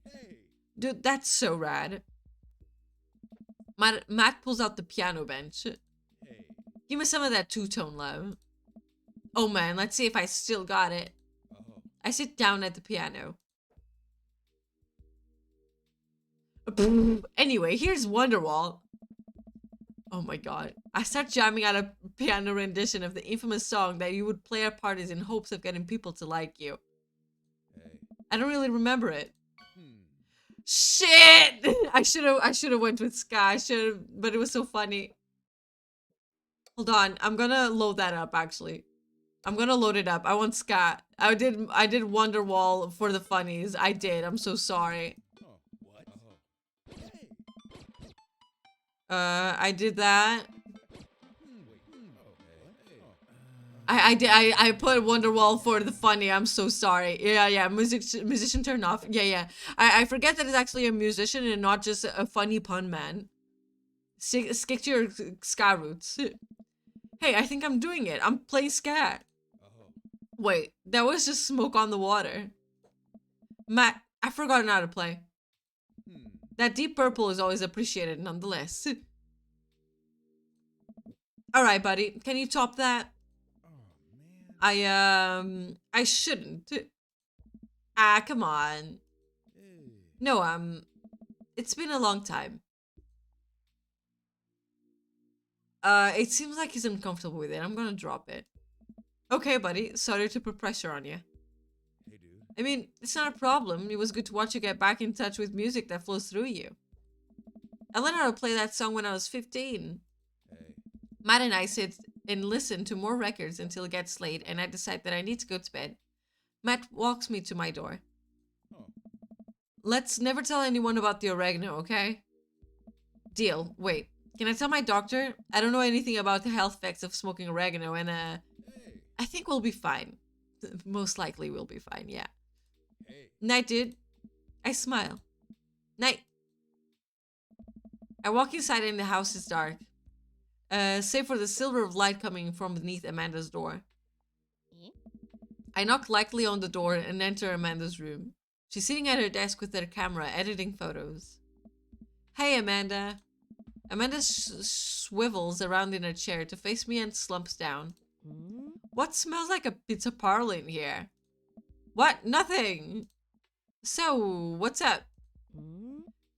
Hey. Dude, that's so rad. Matt pulls out the piano bench. Hey. Give me some of that two-tone love. Oh man, let's see if I still got it. Oh. I sit down at the piano. Anyway, here's Wonderwall. Oh my god. I start jamming out a piano rendition of the infamous song that you would play at parties in hopes of getting people to like you. Hey. I don't really remember it. Hmm. Shit! I should have went with ska. But it was so funny. Hold on, I'm gonna load that up actually. I'm gonna load it up. I want ska. I did Wonderwall for the funnies. I did. I'm so sorry. Oh. What? Oh. Hey. I did that. Wait. Oh. Hey. Oh. I put Wonderwall for the funny. I'm so sorry. Yeah. Musician turn off. Yeah. I forget that it's actually a musician and not just a funny pun man. Stick to your ska roots. Hey, I think I'm doing it. I'm playing ska. Oh. Wait, that was just smoke on the water. Matt, I've forgotten how to play. That deep purple is always appreciated nonetheless. Alright, buddy. Can you top that? Oh, man. I shouldn't. Ah, come on. Hey. No, it's been a long time. It seems like he's uncomfortable with it. I'm gonna drop it. Okay, buddy. Sorry to put pressure on you. Hey, dude. I mean, it's not a problem. It was good to watch you get back in touch with music that flows through you. I learned how to play that song when I was 15. Hey. Matt and I sit and listen to more records until it gets late and I decide that I need to go to bed. Matt walks me to my door. Oh. Let's never tell anyone about the oregano, okay? Deal. Wait, can I tell my doctor? I don't know anything about the health effects of smoking oregano and Hey. I think we'll be fine. Most likely we'll be fine, yeah. Hey. Night, dude. I smile. Night. I walk inside and the house is dark. Save for the silver of light coming from beneath Amanda's door. I knock lightly on the door and enter Amanda's room. She's sitting at her desk with her camera, editing photos. Hey, Amanda. Amanda swivels around in her chair to face me and slumps down. What smells like a pizza parlor in here? What? Nothing. So, what's up?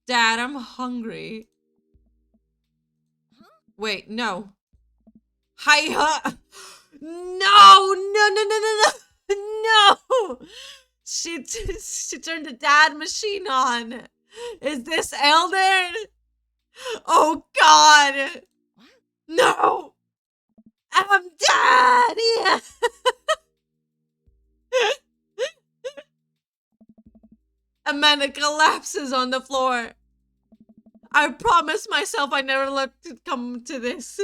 Dad, I'm hungry. Wait, no. Hi, no. No! She turned the dad machine on. Is this Elder? Oh God! No! I'm dead! Yeah. Amanda collapses on the floor. I promised myself I never let it come to this.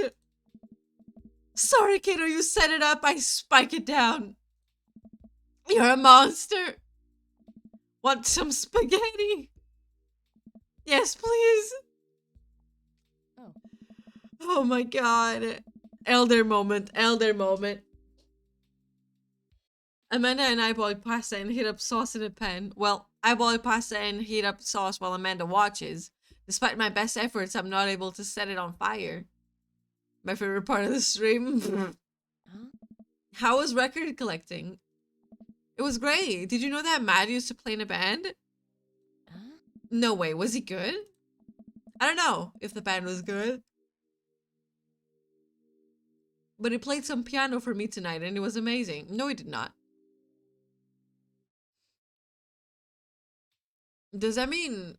Sorry, kiddo, you set it up. I spike it down. You're a monster. Want some spaghetti? Yes, please. Oh my God. Elder moment. Amanda and I boil pasta and heat up sauce in a pan. Well, I boil pasta and heat up sauce while Amanda watches. Despite my best efforts, I'm not able to set it on fire. My favorite part of the stream. How was record collecting? It was great. Did you know that Matt used to play in a band? No way. Was he good? I don't know if the band was good. But he played some piano for me tonight and it was amazing. No, he did not. Does that mean...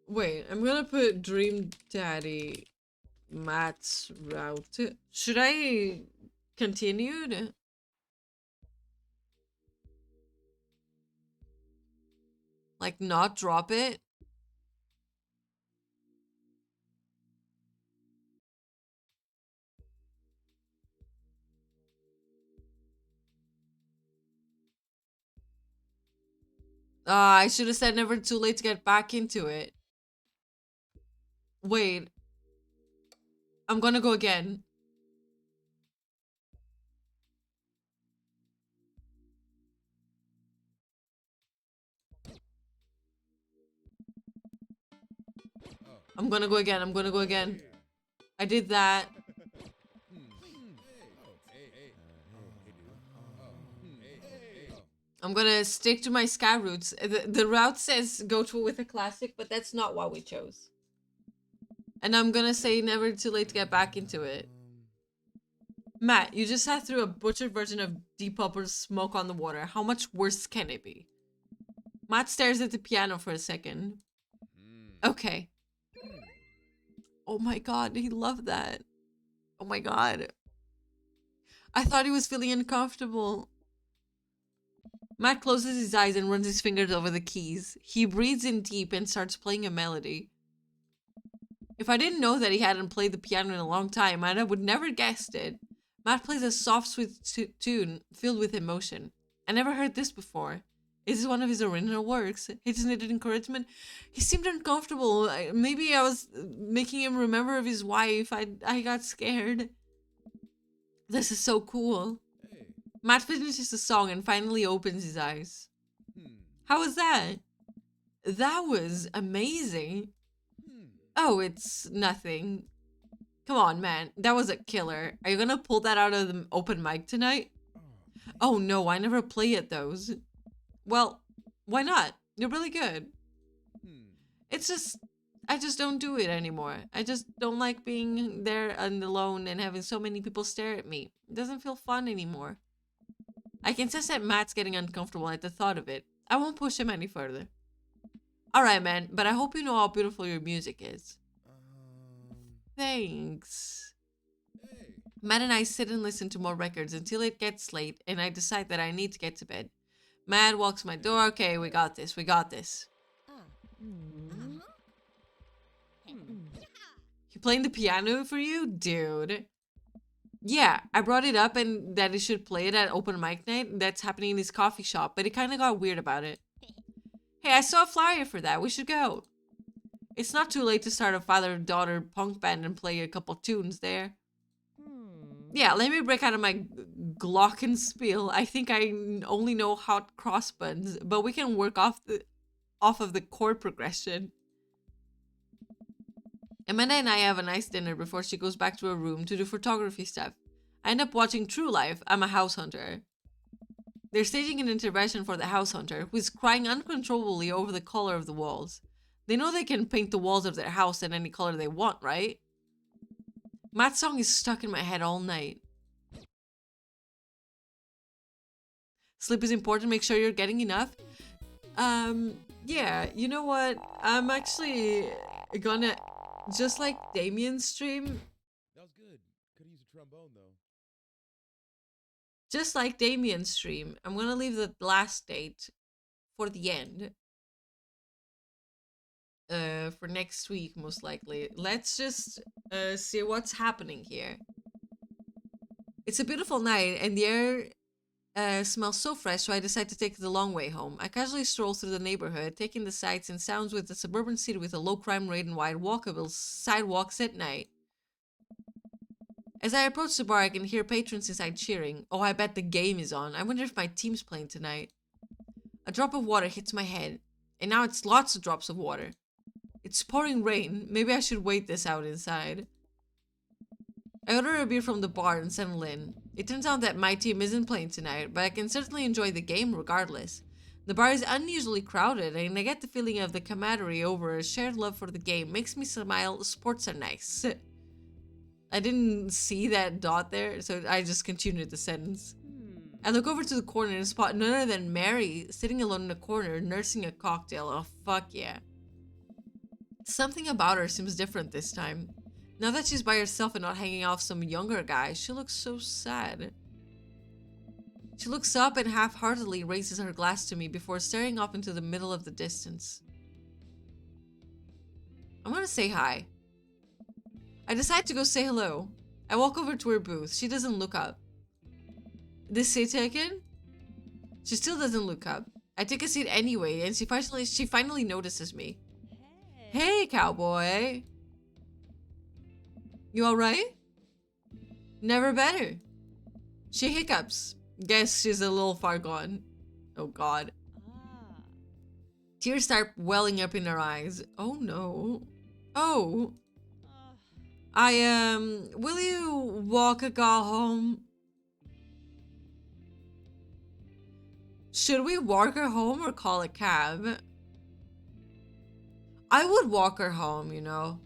Wait, I'm gonna put Dream Daddy Matt's route. Should I continue? Like not drop it? I should have said never too late to get back into it. Wait. I'm gonna go again. I'm gonna go again. I did that. I'm gonna stick to my sky roots. The route says go to with a classic, but that's not what we chose. And I'm gonna say never too late to get back into it. Matt, you just sat through a butchered version of Deep Purple's Smoke on the Water. How much worse can it be? Matt stares at the piano for a second. Okay. Oh my God, he loved that. Oh my God. I thought he was feeling uncomfortable. Matt closes his eyes and runs his fingers over the keys. He breathes in deep and starts playing a melody. If I didn't know that he hadn't played the piano in a long time, I would never guessed it. Matt plays a soft, sweet tune filled with emotion. I never heard this before. Is this one of his original works? He just needed encouragement. He seemed uncomfortable. Maybe I was making him remember of his wife. I got scared. This is so cool. Matt finishes the song and finally opens his eyes. How was that? That was amazing. Oh, it's nothing. Come on, man. That was a killer. Are you gonna pull that out of the open mic tonight? Oh no, I never play at those. Well, why not? You're really good. It's just... I just don't do it anymore. I just don't like being there and alone and having so many people stare at me. It doesn't feel fun anymore. I can sense that Matt's getting uncomfortable at the thought of it. I won't push him any further. Alright, man, but I hope you know how beautiful your music is. Thanks. Matt and I sit and listen to more records until it gets late and I decide that I need to get to bed. Matt walks my door. Okay, we got this. He playing the piano for you? Dude. Yeah, I brought it up and that he should play it at open mic night. That's happening in his coffee shop, but he kind of got weird about it. Hey, I saw a flyer for that. We should go. It's not too late to start a father-daughter punk band and play a couple tunes there. Yeah, let me break out of my glockenspiel. I think I only know hot cross buns, but we can work off of the chord progression. Amanda and I have a nice dinner before she goes back to her room to do photography stuff. I end up watching True Life. I'm a house hunter. They're staging an intervention for the house hunter, who is crying uncontrollably over the color of the walls. They know they can paint the walls of their house in any color they want, right? Matt's song is stuck in my head all night. Sleep is important, make sure you're getting enough. Yeah, you know what? I'm actually gonna, just like Damien's stream, That was good. Could use a trombone though. just like Damien's stream, I'm gonna leave the last date for the end. For next week, most likely. Let's just see what's happening here. It's a beautiful night, and the air smells so fresh, so I decide to take the long way home. I casually stroll through the neighborhood, taking the sights and sounds with a suburban city with a low crime rate and wide walkable sidewalks at night. As I approach the bar, I can hear patrons inside cheering. Oh, I bet the game is on. I wonder if my team's playing tonight. A drop of water hits my head, and now it's lots of drops of water. It's pouring rain. Maybe I should wait this out inside. I order a beer from the bar and settle in. It turns out that my team isn't playing tonight, but I can certainly enjoy the game regardless. The bar is unusually crowded, and I get the feeling of the camaraderie over a shared love for the game makes me smile. Sports are nice. I didn't see that dot there, so I just continued the sentence. I look over to the corner and spot none other than Mary sitting alone in a corner nursing a cocktail. Oh, fuck yeah. Something about her seems different this time. Now that she's by herself and not hanging off some younger guy, she looks so sad. She looks up and half-heartedly raises her glass to me before staring off into the middle of the distance. I'm gonna say hi. I decide to go say hello. I walk over to her booth. She doesn't look up. This seat taken? She still doesn't look up. I take a seat anyway, and she finally notices me. Hey, cowboy. You alright? Never better. She hiccups. Guess she's a little far gone. Oh god. Tears start welling up in her eyes. Oh no. Oh. Will you walk a girl home? Should we walk her home or call a cab? I would walk her home, you know.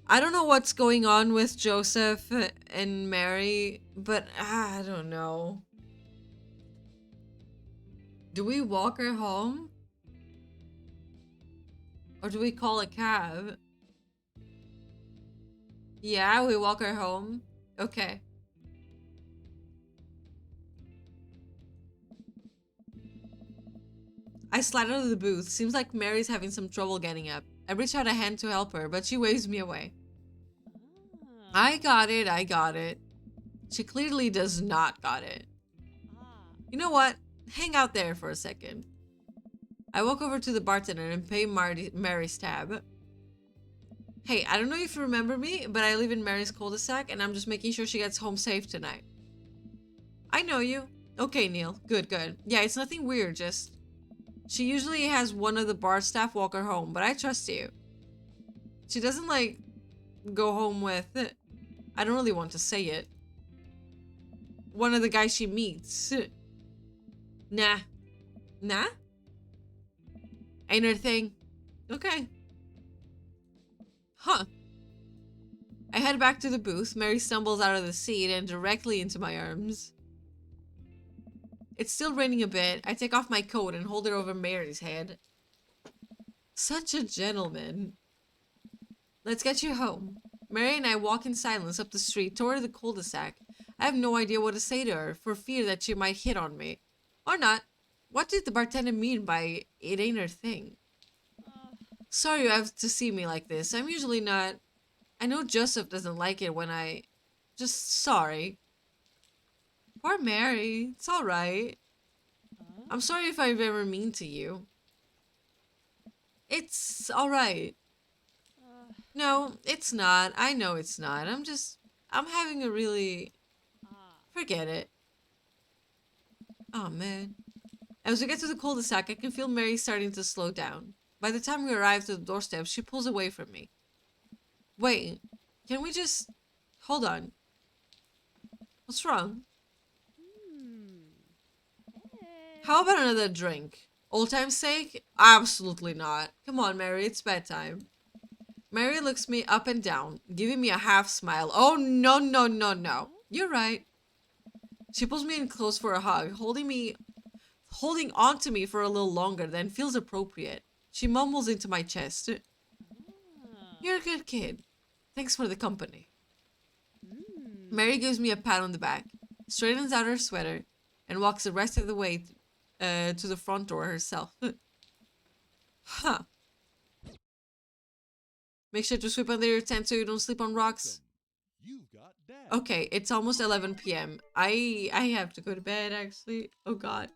I don't know what's going on with Joseph and Mary, but I don't know. Do we walk her home? Or do we call a cab? Yeah, we walk her home. Okay. I slide out of the booth. Seems like Mary's having some trouble getting up. I reach out a hand to help her, but she waves me away. I got it, I got it. She clearly does not got it. You know what? Hang out there for a second. I walk over to the bartender and pay Mary's tab. Hey, I don't know if you remember me, but I live in Mary's cul-de-sac and I'm just making sure she gets home safe tonight. I know you. Okay, Neil. Good, good. Yeah, it's nothing weird, just... She usually has one of the bar staff walk her home, but I trust you. She doesn't, like, go home with... I don't really want to say it. One of the guys she meets. Nah. Nah? Ain't her thing. Okay. Huh. I head back to the booth. Mary stumbles out of the seat and directly into my arms. It's still raining a bit. I take off my coat and hold it over Mary's head. Such a gentleman. Let's get you home. Mary and I walk in silence up the street toward the cul-de-sac. I have no idea what to say to her, for fear that she might hit on me. Or not. What did the bartender mean by it ain't her thing? Sorry you have to see me like this. I'm usually not... I know Joseph doesn't like it when I... Just sorry. Poor Mary. It's alright. I'm sorry if I've ever mean to you. It's alright. No, it's not. I know it's not. I'm having a really... Forget it. Oh, man. As we get to the cul-de-sac, I can feel Mary starting to slow down. By the time we arrive to the doorstep, she pulls away from me. Wait, can we just... Hold on. What's wrong? How about another drink? Old time's sake? Absolutely not. Come on, Mary, it's bedtime. Mary looks me up and down, giving me a half smile. Oh, no, no, no, no. You're right. She pulls me in close for a hug, holding on to me for a little longer than feels appropriate. She mumbles into my chest. You're a good kid. Thanks for the company. Mary gives me a pat on the back, straightens out her sweater, and walks the rest of the way to the front door herself. Huh. Make sure to sweep under your tent so you don't sleep on rocks. You've got that. Okay, it's almost 11 p.m. I have to go to bed, actually. Oh, God.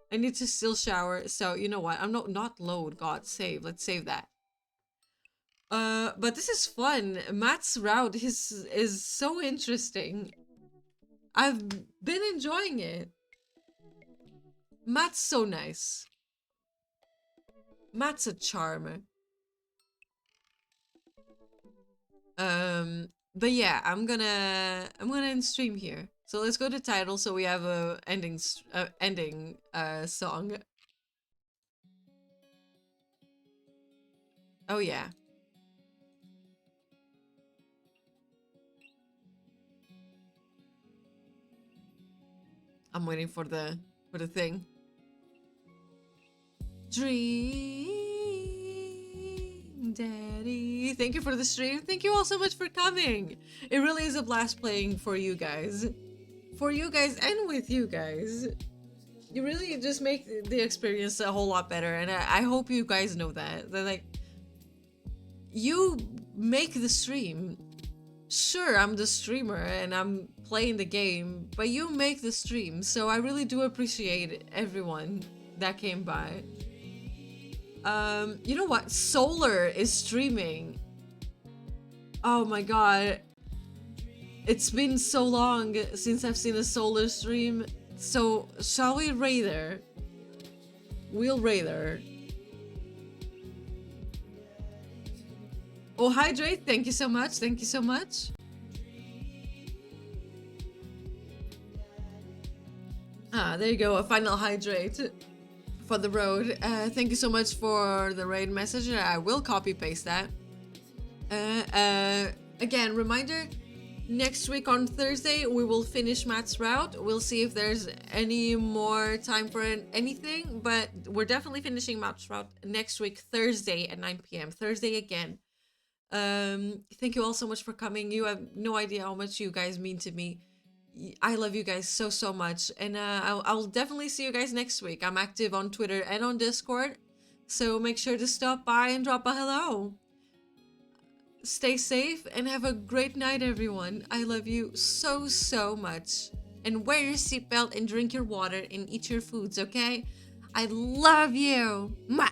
I need to still shower, so you know what? I'm not load. God, save. Let's save that. But this is fun. Matt's route is so interesting. I've been enjoying it. Matt's so nice. Matt's a charmer. But yeah, I'm gonna end stream here. So let's go to title so we have a ending song. Oh yeah. I'm waiting for the thing. Dream Daddy. Thank you for the stream. Thank you all so much for coming. It really is a blast playing for you guys. For you guys and with you guys. You really just make the experience a whole lot better, and I hope you guys know that. That like you make the stream. Sure, I'm the streamer and I'm playing the game, but you make the stream, so I really do appreciate everyone that came by. You know what? Solar is streaming. Oh my god. It's been so long since I've seen a Solar stream. So, shall we raid her? We'll raid her. Oh, hydrate. Thank you so much. Thank you so much. Ah, there you go. A final hydrate for the road. Thank you so much for the raid message. I will copy paste that. Again, reminder. Next week on Thursday, we will finish Matt's route. We'll see if there's any more time for anything, but we're definitely finishing Matt's route next week, Thursday at 9 p.m. Thursday again. Thank you all so much for coming. You have no idea how much you guys mean to me. I love you guys so, so much. And I'll definitely see you guys next week. I'm active on Twitter and on Discord, so make sure to stop by and drop a hello. Stay safe and have a great night, everyone. I love you so, so much. And wear your seatbelt and drink your water and eat your foods, okay? I love you. Mwah!